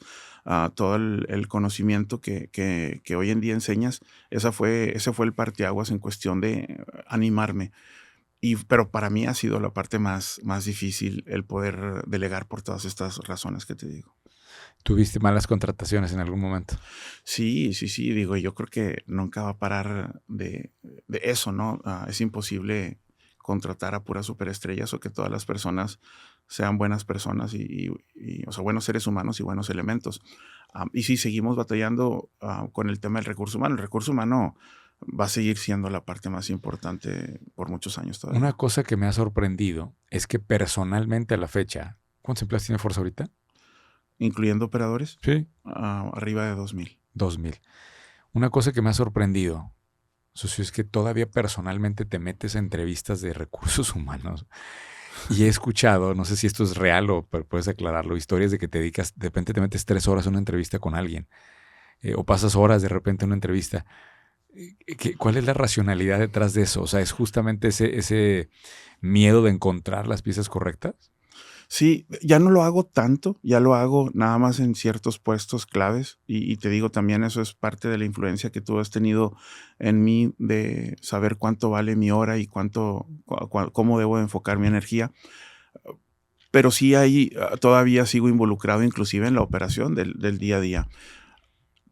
todo el conocimiento que hoy en día enseñas. Ese fue el parteaguas en cuestión de animarme. Pero para mí ha sido la parte más difícil, el poder delegar por todas estas razones que te digo. ¿Tuviste malas contrataciones en algún momento? Sí. Digo, yo creo que nunca va a parar de eso, ¿no? Es imposible contratar a puras superestrellas o que todas las personas sean buenas personas y o sea, buenos seres humanos y buenos elementos. Y sí, seguimos batallando con el tema del recurso humano. El recurso humano va a seguir siendo la parte más importante por muchos años todavía. Una cosa que me ha sorprendido es que personalmente a la fecha, ¿cuántos empleados tiene Forza ahorita? ¿Incluyendo operadores? Sí. Arriba de 2,000. 2,000. Una cosa que me ha sorprendido, socio, es que todavía personalmente te metes a entrevistas de recursos humanos. Y he escuchado, no sé si esto es real o pero puedes aclararlo, historias de que te dedicas, de repente te metes 3 horas a una entrevista con alguien. O pasas horas de repente en una entrevista. ¿Cuál es la racionalidad detrás de eso? O sea, ¿es justamente ese miedo de encontrar las piezas correctas? Sí, ya no lo hago tanto, ya lo hago nada más en ciertos puestos claves y te digo también eso es parte de la influencia que tú has tenido en mí de saber cuánto vale mi hora y cómo debo enfocar mi energía. Pero sí ahí todavía sigo involucrado inclusive en la operación del día a día.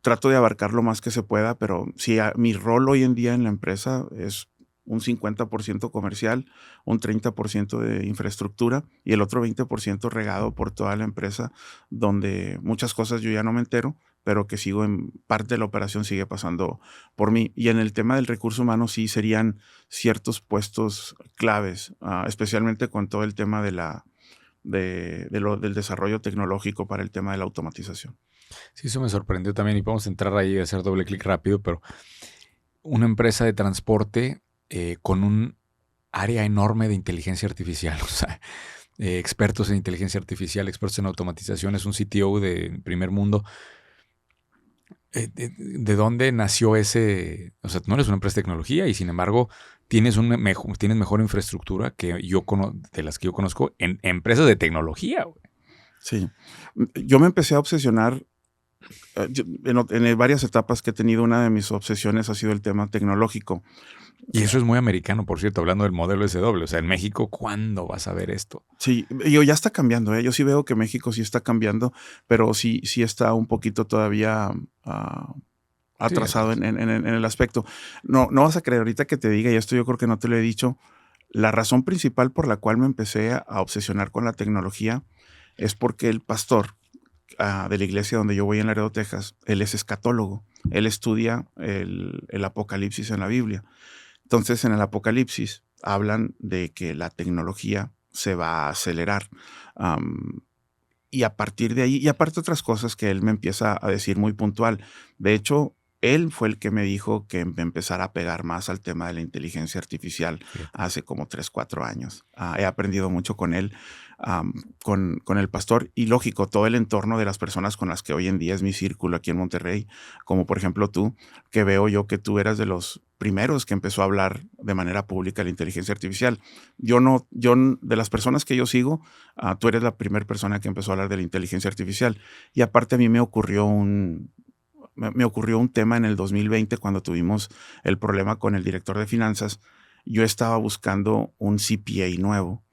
Trato de abarcar lo más que se pueda, pero sí, mi rol hoy en día en la empresa es un 50% comercial, un 30% de infraestructura y el otro 20% regado por toda la empresa, donde muchas cosas yo ya no me entero, pero que sigo en parte de la operación sigue pasando por mí. Y en el tema del recurso humano sí serían ciertos puestos claves, especialmente con todo el tema del desarrollo tecnológico para el tema de la automatización. Sí, eso me sorprendió también y podemos entrar ahí y hacer doble clic rápido, pero una empresa de transporte con un área enorme de inteligencia artificial, o sea, expertos en inteligencia artificial, expertos en automatización, es un CTO de primer mundo. ¿De dónde nació ese? O sea, no eres una empresa de tecnología y sin embargo tienes mejor infraestructura que de las que yo conozco en empresas de tecnología, güey. Sí. Yo me empecé a obsesionar en varias etapas que he tenido. Una de mis obsesiones ha sido el tema tecnológico. Y eso es muy americano, por cierto, hablando del modelo SW. O sea, en México, ¿cuándo vas a ver esto? Sí, ya está cambiando, ¿eh? Yo sí veo que México sí está cambiando, pero sí está un poquito todavía atrasado Sí, en el aspecto. No vas a creer ahorita que te diga, y esto yo creo que no te lo he dicho, la razón principal por la cual me empecé a obsesionar con la tecnología es porque el pastor de la iglesia donde yo voy en Laredo, Texas, él es escatólogo. Él estudia el Apocalipsis en la Biblia. Entonces, en el Apocalipsis hablan de que la tecnología se va a acelerar. Y a partir de ahí, y aparte otras cosas que él me empieza a decir muy puntual. De hecho, él fue el que me dijo que me empezara a pegar más al tema de la inteligencia artificial fíjate. hace como 3, 4 años. He aprendido mucho con él, con el pastor, y lógico, todo el entorno de las personas con las que hoy en día es mi círculo aquí en Monterrey, como por ejemplo tú, que veo yo que tú eras de los primeros que empezó a hablar de manera pública de la inteligencia artificial. De las personas que yo sigo, tú eres la primera persona que empezó a hablar de la inteligencia artificial. Y aparte a mí me ocurrió un tema en el 2020 cuando tuvimos el problema con el director de finanzas. Yo estaba buscando un CPA nuevo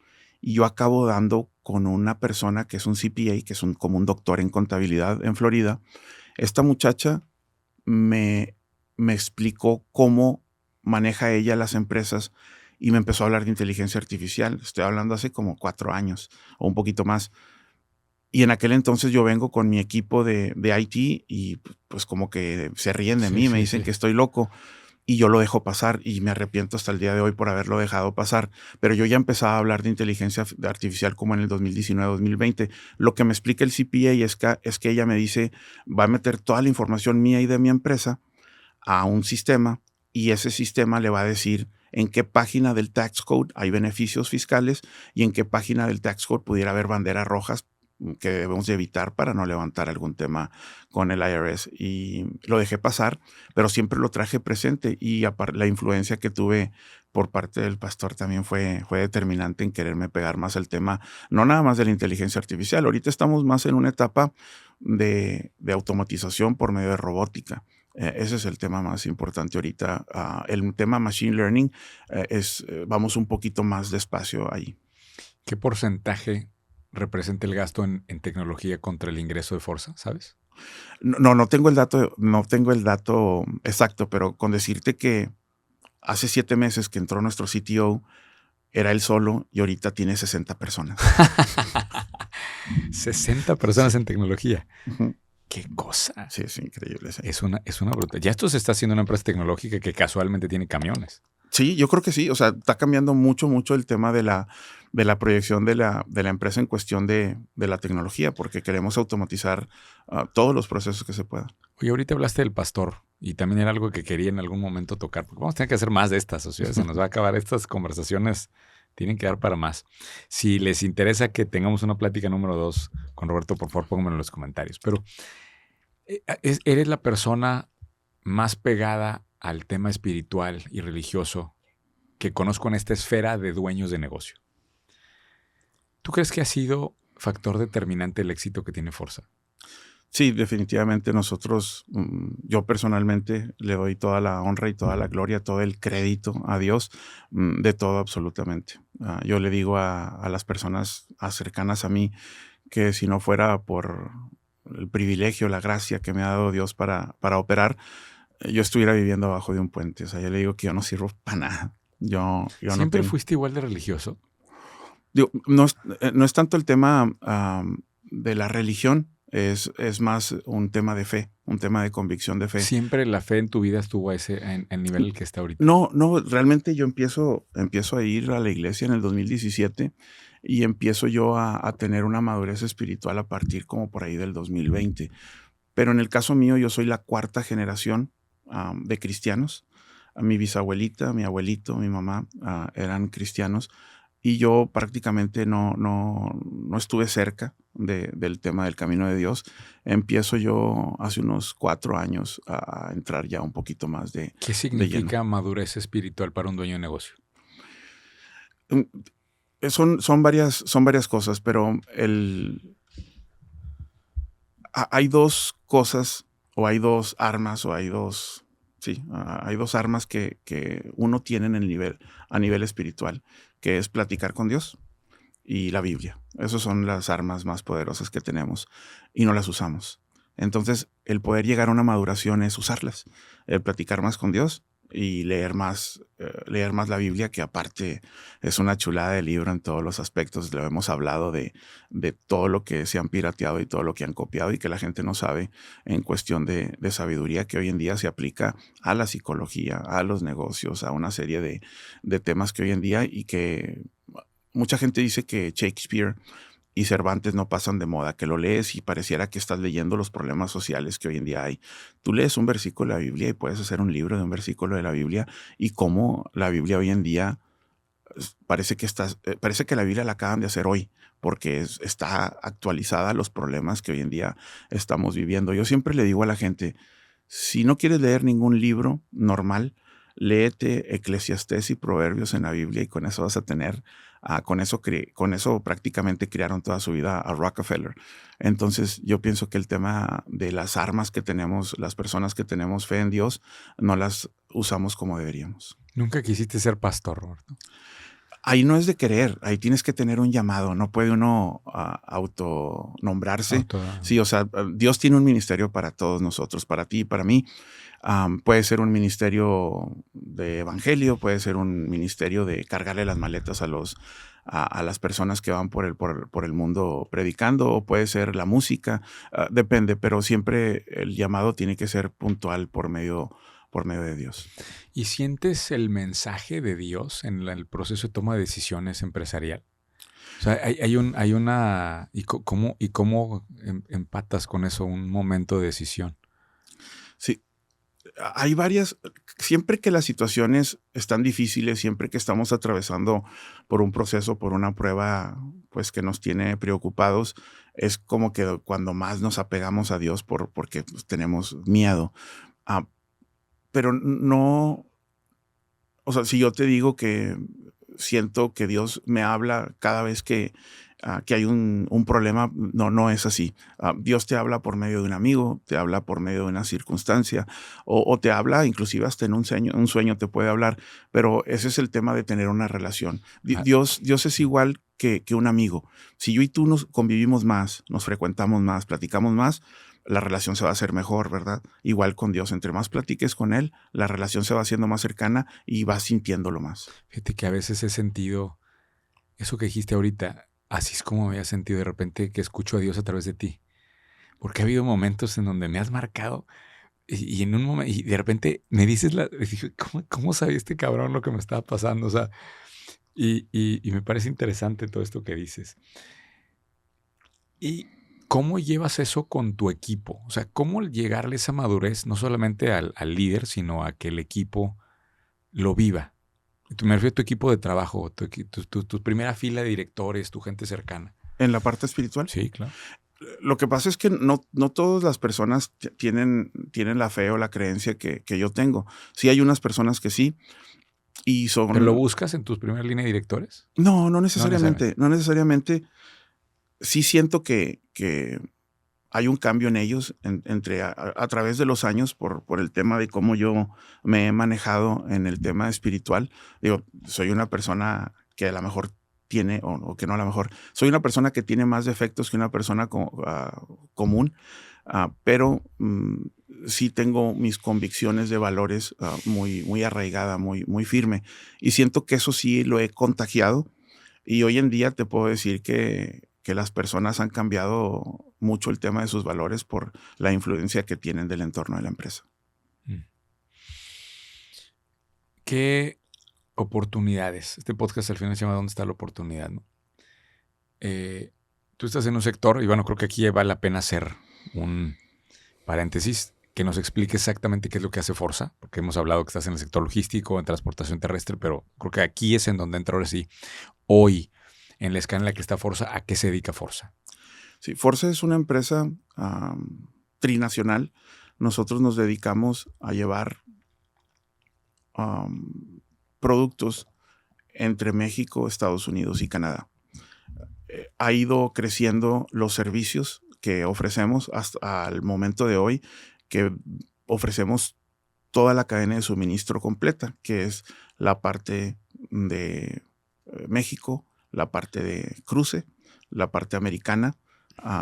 y yo acabo dando con una persona que es un CPA, que es como un doctor en contabilidad en Florida. Esta muchacha me explicó cómo maneja ella las empresas y me empezó a hablar de inteligencia artificial. Estoy hablando hace como 4 años o un poquito más. Y en aquel entonces yo vengo con mi equipo de IT y pues como que se ríen de Sí, mí, me sí, dicen sí. que estoy loco y yo lo dejo pasar y me arrepiento hasta el día de hoy por haberlo dejado pasar. Pero yo ya empezaba a hablar de inteligencia artificial como en el 2019, 2020. Lo que me explica el CPA es que ella me dice, va a meter toda la información mía y de mi empresa a un sistema y ese sistema le va a decir en qué página del tax code hay beneficios fiscales y en qué página del tax code pudiera haber banderas rojas que debemos de evitar para no levantar algún tema con el IRS. Y lo dejé pasar, pero siempre lo traje presente y la influencia que tuve por parte del pastor también fue determinante en quererme pegar más al tema, no nada más de la inteligencia artificial. Ahorita estamos más en una etapa de automatización por medio de robótica. Ese es el tema más importante ahorita. El tema machine learning vamos un poquito más despacio ahí. ¿Qué porcentaje representa el gasto en tecnología contra el ingreso de fuerza, sabes? No tengo el dato exacto, pero con decirte que hace 7 meses que entró nuestro CTO, era él solo y ahorita tiene 60 personas. 60 Sí. personas en tecnología. Ujú. ¿Qué cosa? Sí, es increíble. Sí. Es una brutal. Ya esto se está haciendo una empresa tecnológica que casualmente tiene camiones. Sí, yo creo que sí. O sea, está cambiando mucho el tema de la proyección de la empresa en cuestión de la tecnología, porque queremos automatizar todos los procesos que se puedan. Oye, ahorita hablaste del pastor y también era algo que quería en algún momento tocar, porque vamos a tener que hacer más de estas, o sea, se nos va a acabar estas conversaciones, tienen que dar para más. Si les interesa que tengamos una plática número 2 con Roberto, por favor, pónganmelo en los comentarios. Pero eres la persona más pegada al tema espiritual y religioso que conozco en esta esfera de dueños de negocio. ¿Tú crees que ha sido factor determinante el éxito que tiene Forza? Sí, definitivamente yo personalmente le doy toda la honra y toda la gloria, todo el crédito a Dios de todo absolutamente. Yo le digo a las personas cercanas a mí que si no fuera por el privilegio, la gracia que me ha dado Dios para operar, yo estuviera viviendo abajo de un puente. O sea, yo le digo que yo no sirvo para nada. Yo no ¿Siempre tengo. fuiste igual de religioso? Digo, no es tanto el tema de la religión, es más un tema de fe, un tema de convicción de fe. ¿Siempre la fe en tu vida estuvo a el nivel al que está ahorita? No, no, realmente yo empiezo a ir a la iglesia en el 2017 y empiezo yo a tener una madurez espiritual a partir como por ahí del 2020. Pero en el caso mío, yo soy la cuarta generación de cristianos. A mi bisabuelita, mi abuelito, mi mamá eran cristianos y yo prácticamente no estuve cerca del tema del camino de Dios. Empiezo yo hace unos 4 años a entrar ya un poquito más ¿Qué de lleno. significa madurez espiritual para un dueño de negocio? Mm, son varias cosas, pero hay dos cosas, o hay dos armas, o hay dos, sí, hay dos armas que uno tiene a nivel espiritual, que es platicar con Dios y la Biblia. Esas son las armas más poderosas que tenemos y no las usamos. Entonces, el poder llegar a una maduración es usarlas, el platicar más con Dios y leer más la Biblia, que aparte es una chulada de libro en todos los aspectos. Lo hemos hablado de todo lo que se han pirateado y todo lo que han copiado y que la gente no sabe en cuestión de sabiduría que hoy en día se aplica a la psicología, a los negocios, a una serie de temas que hoy en día y que mucha gente dice que Shakespeare y Cervantes no pasan de moda, que lo lees y pareciera que estás leyendo los problemas sociales que hoy en día hay. Tú lees un versículo de la Biblia y puedes hacer un libro de un versículo de la Biblia y cómo la Biblia hoy en día parece que la Biblia la acaban de hacer hoy, porque está actualizada a los problemas que hoy en día estamos viviendo. Yo siempre le digo a la gente, si no quieres leer ningún libro normal, léete Eclesiastés y Proverbios en la Biblia y con eso vas a tener, con eso prácticamente crearon toda su vida a Rockefeller. Entonces yo pienso que el tema de las armas que tenemos, las personas que tenemos fe en Dios, no las usamos como deberíamos. Nunca quisiste ser pastor, Roberto. Ahí no es de querer, ahí tienes que tener un llamado, no puede uno autonombrarse. Sí, o sea, Dios tiene un ministerio para todos nosotros, para ti y para mí. Puede ser un ministerio de evangelio, puede ser un ministerio de cargarle las maletas a las personas que van por el mundo predicando, o puede ser la música, depende, pero siempre el llamado tiene que ser puntual por medio de Dios. ¿Y sientes el mensaje de Dios en el proceso de toma de decisiones empresarial? O sea, hay una... ¿Y cómo empatas con eso un momento de decisión? Sí, hay varias, siempre que las situaciones están difíciles, siempre que estamos atravesando por un proceso, por una prueba, pues que nos tiene preocupados, es como que cuando más nos apegamos a Dios porque pues, tenemos miedo. Pero no, o sea, si yo te digo que siento que Dios me habla cada vez que hay un problema, no es así. Dios te habla por medio de un amigo, te habla por medio de una circunstancia, o te habla inclusive hasta en un sueño te puede hablar, pero ese es el tema de tener una relación. Dios es igual que un amigo. Si yo y tú nos convivimos más, nos frecuentamos más, platicamos más, la relación se va a hacer mejor, ¿verdad? Igual con Dios, entre más platiques con Él, la relación se va haciendo más cercana y vas sintiéndolo más. Fíjate que a veces he sentido eso que dijiste ahorita, así es como me había sentido de repente que escucho a Dios a través de ti. Porque ha habido momentos en donde me has marcado y en un momento, y de repente me dices, dije, ¿cómo sabía este cabrón lo que me estaba pasando? O sea, y me parece interesante todo esto que dices. ¿Y cómo llevas eso con tu equipo? O sea, ¿cómo llegarle esa madurez no solamente al líder, sino a que el equipo lo viva? Me refiero a tu equipo de trabajo, tu primera fila de directores, tu gente cercana. ¿En la parte espiritual? Sí, claro. Lo que pasa es que no todas las personas tienen la fe o la creencia que yo tengo. Sí hay unas personas que sí. Y son... ¿Pero lo buscas en tus primeras líneas de directores? No necesariamente. No necesariamente. Sí siento que hay un cambio en ellos a través de los años por el tema de cómo yo me he manejado en el tema espiritual. Digo, soy una persona que a lo mejor tiene, o que no a lo mejor, soy una persona que tiene más defectos que una persona común, pero sí tengo mis convicciones de valores muy, muy arraigada, muy, muy firme. Y siento que eso sí lo he contagiado. Y hoy en día te puedo decir que las personas han cambiado mucho el tema de sus valores por la influencia que tienen del entorno de la empresa. ¿Qué oportunidades? Este podcast al final se llama ¿Dónde está la oportunidad? ¿No? Tú estás en un sector, y bueno, creo que aquí vale la pena hacer un paréntesis, que nos explique exactamente qué es lo que hace Forza, porque hemos hablado que estás en el sector logístico, en transportación terrestre, pero creo que aquí es en donde entra ahora sí, hoy, en la escala en la que está Forza, ¿a qué se dedica Forza? Sí, Forza es una empresa trinacional. Nosotros nos dedicamos a llevar productos entre México, Estados Unidos y Canadá. Ha ido creciendo los servicios que ofrecemos hasta el momento de hoy, que ofrecemos toda la cadena de suministro completa, que es la parte de México, la parte de cruce, la parte americana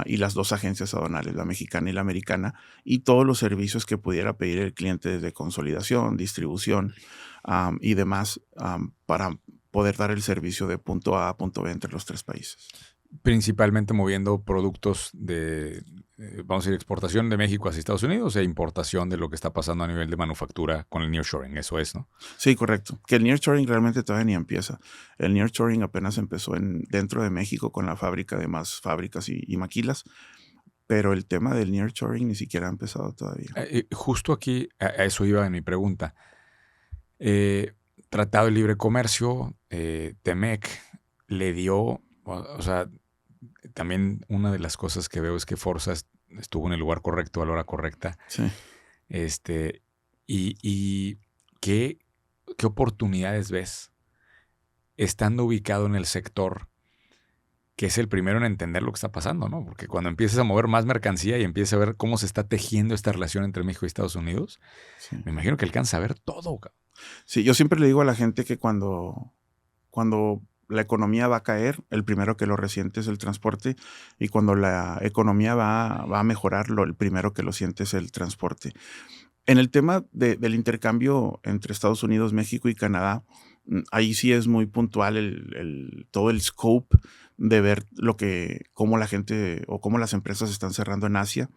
y las dos agencias aduanales, la mexicana y la americana, y todos los servicios que pudiera pedir el cliente desde consolidación, distribución y demás para poder dar el servicio de punto A a punto B entre los tres países. Principalmente moviendo productos de, vamos a decir, exportación de México hacia Estados Unidos e importación de lo que está pasando a nivel de manufactura con el nearshoring, eso es, ¿no? Sí, correcto. Que el nearshoring realmente todavía ni empieza. El nearshoring apenas empezó dentro de México con la fábrica de más fábricas y maquilas, pero el tema del nearshoring ni siquiera ha empezado todavía. Justo aquí, a eso iba en mi pregunta. Tratado de Libre Comercio, TEMEC, le dio, o sea, también una de las cosas que veo es que Forza estuvo en el lugar correcto a la hora correcta. Sí. Y ¿qué oportunidades ves estando ubicado en el sector que es el primero en entender lo que está pasando, ¿no? Porque cuando empiezas a mover más mercancía y empiezas a ver cómo se está tejiendo esta relación entre México y Estados Unidos, sí, me imagino que alcanza a ver todo. Sí, yo siempre le digo a la gente que cuando la economía va a caer, el primero que lo resiente es el transporte, y cuando la economía va a mejorar, el primero que lo siente es el transporte. En el tema del intercambio entre Estados Unidos, México y Canadá, ahí sí es muy puntual todo el scope de ver cómo la gente o cómo las empresas están cerrando en Asia,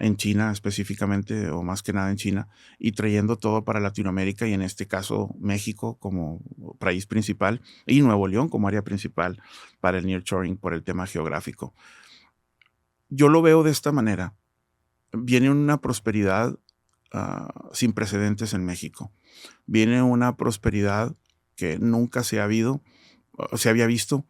en China específicamente, o más que nada en China, y trayendo todo para Latinoamérica, y en este caso México como país principal y Nuevo León como área principal para el nearshoring por el tema geográfico. Yo lo veo de esta manera. Viene una prosperidad sin precedentes en México. Viene una prosperidad que nunca se había visto.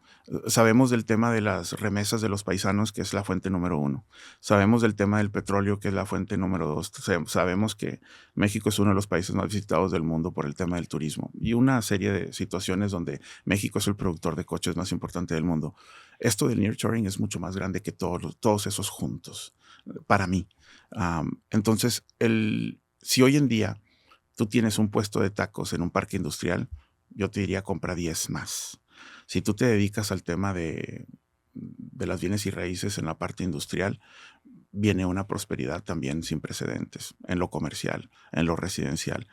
Sabemos del tema de las remesas de los paisanos, que es la fuente número 1. Sabemos del tema del petróleo, que es la fuente número 2. Sabemos que México es uno de los países más visitados del mundo por el tema del turismo y una serie de situaciones donde México es el productor de coches más importante del mundo. Esto del nearshoring es mucho más grande que todos esos juntos, para mí. Entonces, si hoy en día tú tienes un puesto de tacos en un parque industrial, yo te diría compra 10 más. Si tú te dedicas al tema de las bienes y raíces en la parte industrial, viene una prosperidad también sin precedentes en lo comercial, en lo residencial.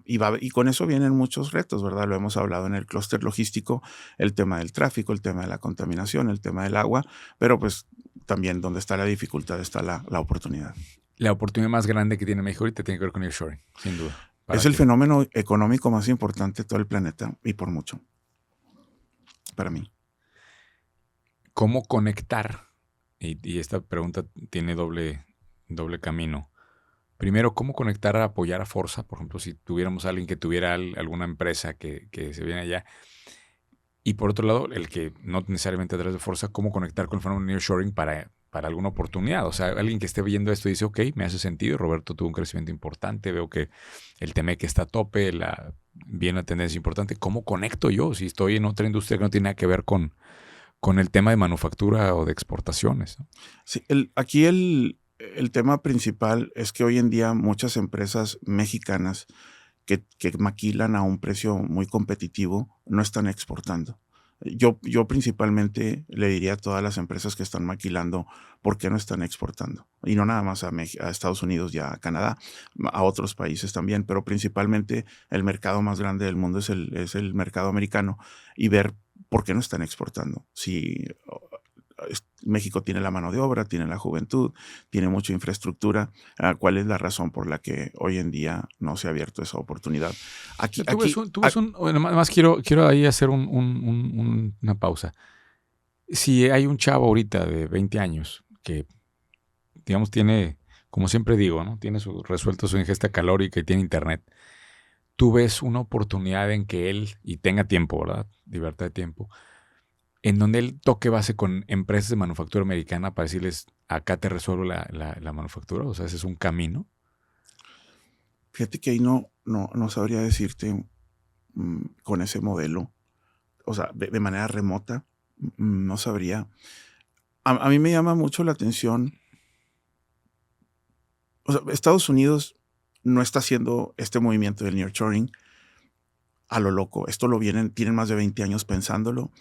Y con eso vienen muchos retos, ¿verdad? Lo hemos hablado en el clúster logístico, el tema del tráfico, el tema de la contaminación, el tema del agua, pero pues también donde está la dificultad está la oportunidad. La oportunidad más grande que tiene México ahorita tiene que ver con el nearshoring, sin duda. Es el fenómeno económico más importante de todo el planeta, y por mucho, para mí. ¿Cómo conectar? Y esta pregunta tiene doble camino. Primero, ¿cómo conectar a apoyar a Forza? Por ejemplo, si tuviéramos a alguien que tuviera alguna empresa que se viene allá. Y por otro lado, el que no necesariamente a través de Forza, ¿cómo conectar con el fenómeno nearshoring para alguna oportunidad? O sea, alguien que esté viendo esto y dice, ok, me hace sentido, Roberto tuvo un crecimiento importante, veo que el TEMEC está a tope, viene una tendencia importante. ¿Cómo conecto yo si estoy en otra industria que no tiene nada que ver con el tema de manufactura o de exportaciones, ¿no? Sí, aquí el tema principal es que hoy en día muchas empresas mexicanas que maquilan a un precio muy competitivo no están exportando. Yo principalmente le diría a todas las empresas que están maquilando por qué no están exportando. Y no nada más a Estados Unidos y a Canadá, a otros países también, pero principalmente el mercado más grande del mundo es el mercado americano, y ver por qué no están exportando. Si México tiene la mano de obra, tiene la juventud, tiene mucha infraestructura, ¿cuál es la razón por la que hoy en día no se ha abierto esa oportunidad? Bueno, más quiero ahí hacer una pausa. Si hay un chavo ahorita de 20 años que, digamos, tiene, como siempre digo, ¿no? Tiene resuelto su ingesta calórica y tiene internet, tú ves una oportunidad en que él, y tenga tiempo, ¿verdad? Libertad de tiempo, en donde él toque base con empresas de manufactura americana para decirles, acá te resuelvo la manufactura. O sea, ese es un camino. Fíjate que ahí no sabría decirte con ese modelo, o sea, de manera remota, no sabría. A mí me llama mucho la atención. O sea, Estados Unidos no está haciendo este movimiento del nearshoring a lo loco. Esto tienen más de 20 años pensándolo,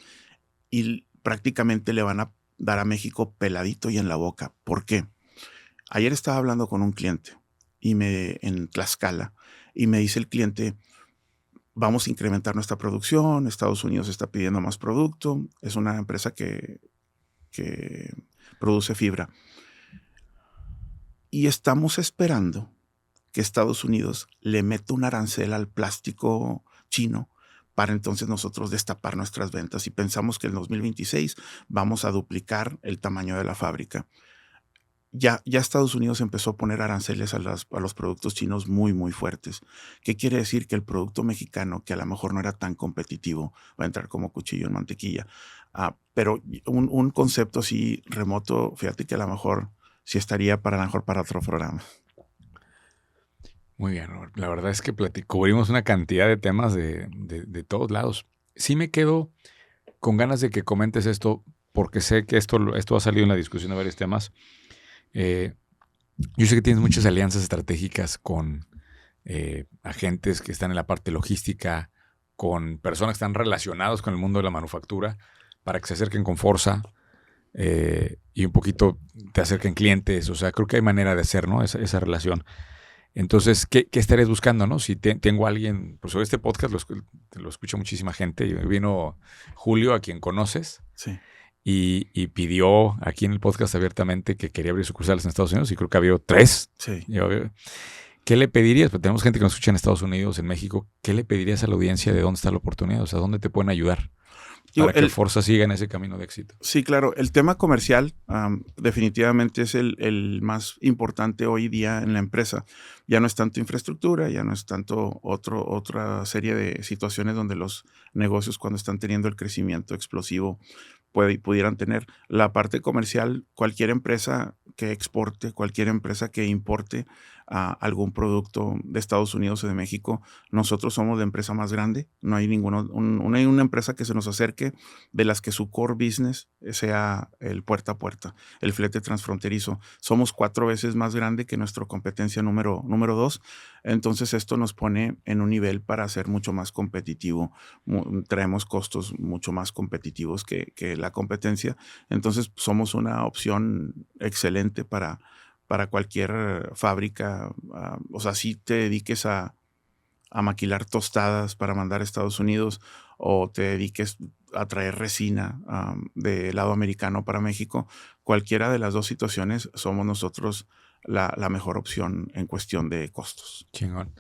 y prácticamente le van a dar a México peladito y en la boca. ¿Por qué? Ayer estaba hablando con un cliente en Tlaxcala, y me dice el cliente, vamos a incrementar nuestra producción, Estados Unidos está pidiendo más producto, es una empresa que produce fibra. Y estamos esperando que Estados Unidos le meta un arancel al plástico chino para entonces nosotros destapar nuestras ventas, y pensamos que en 2026 vamos a duplicar el tamaño de la fábrica. Ya Estados Unidos empezó a poner aranceles a los productos chinos muy, muy fuertes. ¿Qué quiere decir? Que el producto mexicano, que a lo mejor no era tan competitivo, va a entrar como cuchillo en mantequilla. Pero un concepto así remoto, fíjate que a lo mejor sí estaría para otro programa. Muy bien, Robert. La verdad es que cubrimos una cantidad de temas de todos lados. Sí me quedo con ganas de que comentes esto, porque sé que esto ha salido en la discusión de varios temas. Yo sé que tienes muchas alianzas estratégicas con agentes que están en la parte logística, con personas que están relacionados con el mundo de la manufactura, para que se acerquen con Forza y un poquito te acerquen clientes. O sea, creo que hay manera de hacer, ¿no? esa relación. Entonces, ¿qué estarías buscando, no? Si tengo a alguien, pues sobre este podcast lo escucha muchísima gente. Vino Julio, a quien conoces, sí, y pidió aquí en el podcast abiertamente que quería abrir sucursales en Estados Unidos, y creo que había 3. Sí. ¿Qué le pedirías? Pues tenemos gente que nos escucha en Estados Unidos, en México. ¿Qué le pedirías a la audiencia de dónde está la oportunidad? O sea, ¿dónde te pueden ayudar para que Forza siga en ese camino de éxito? Sí, claro. El tema comercial definitivamente es el más importante hoy día en la empresa. Ya no es tanto infraestructura, ya no es tanto otra serie de situaciones donde los negocios, cuando están teniendo el crecimiento explosivo, pudieran tener. La parte comercial, cualquier empresa que exporte, cualquier empresa que importe algún producto de Estados Unidos o de México, nosotros somos la empresa más grande. No hay no hay una empresa que se nos acerque de las que su core business sea el puerta a puerta, el flete transfronterizo. Somos 4 veces más grande que nuestra competencia número 2. Entonces esto nos pone en un nivel para ser mucho más competitivo. Traemos costos mucho más competitivos que la competencia. Entonces somos una opción excelente para cualquier fábrica. O sea, si te dediques a maquilar tostadas para mandar a Estados Unidos, o te dediques a traer resina del lado americano para México, cualquiera de las dos situaciones somos nosotros la mejor opción en cuestión de costos. Chingón.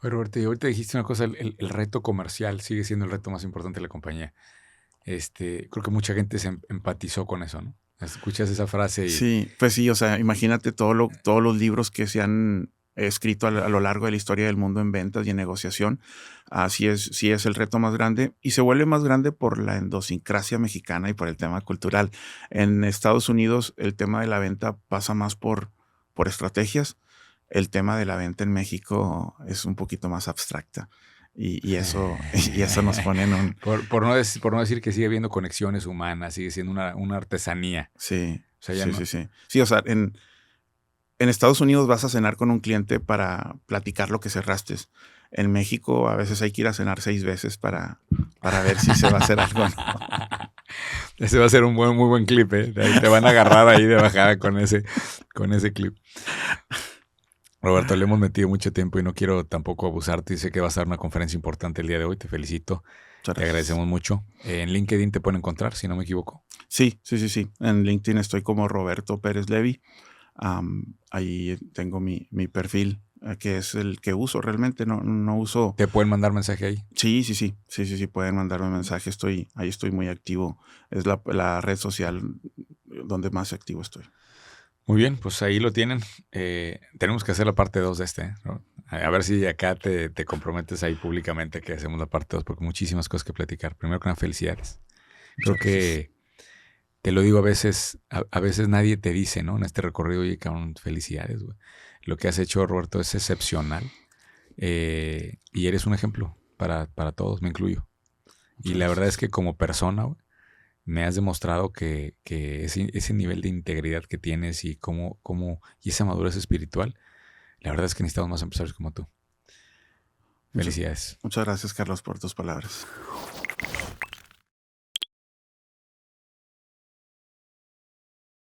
Oye, Roberto, y ahorita dijiste una cosa, el reto comercial sigue siendo el reto más importante de la compañía. Creo que mucha gente se empatizó con eso, ¿no? Escuchas esa frase y... Sí, pues sí, o sea, imagínate todos los libros que se han escrito a lo largo de la historia del mundo en ventas y en negociación. Sí es el reto más grande, y se vuelve más grande por la idiosincrasia mexicana y por el tema cultural. En Estados Unidos el tema de la venta pasa más por estrategias. El tema de la venta en México es un poquito más abstracta. Y eso nos pone en un... Por no decir que sigue habiendo conexiones humanas, sigue siendo una artesanía. Sí, o sea, sí. Sí, o sea, en Estados Unidos vas a cenar con un cliente para platicar lo que cerraste. en México a veces hay que ir a cenar 6 veces para ver si se va a hacer algo, ¿no? Ese va a ser un muy buen clip, ¿eh? Te van a agarrar ahí de bajada con ese clip. Roberto, le hemos metido mucho tiempo y no quiero tampoco abusarte. Y sé que vas a dar una conferencia importante el día de hoy. Te felicito. Te agradecemos mucho. En LinkedIn te pueden encontrar, si no me equivoco. Sí. En LinkedIn estoy como Roberto Pérez Levy. Ahí tengo mi perfil, que es el que uso realmente. No uso. ¿Te pueden mandar mensaje ahí? Sí. Pueden mandarme mensaje. Ahí estoy muy activo. Es la red social donde más activo estoy. Muy bien, pues ahí lo tienen. Tenemos que hacer la parte 2 de este, ¿no? A ver si acá te comprometes ahí públicamente que hacemos la parte 2, porque muchísimas cosas que platicar. Primero que nada, felicidades. Creo que te lo digo a veces nadie te dice, ¿no? En este recorrido, oye, cabrón, felicidades, güey. Lo que has hecho, Roberto, es excepcional. Y eres un ejemplo para todos, me incluyo. Y la verdad es que como persona, güey, me has demostrado que ese nivel de integridad que tienes y y esa madurez espiritual, la verdad es que necesitamos más empresarios como tú. Felicidades. Muchas gracias, Carlos, por tus palabras.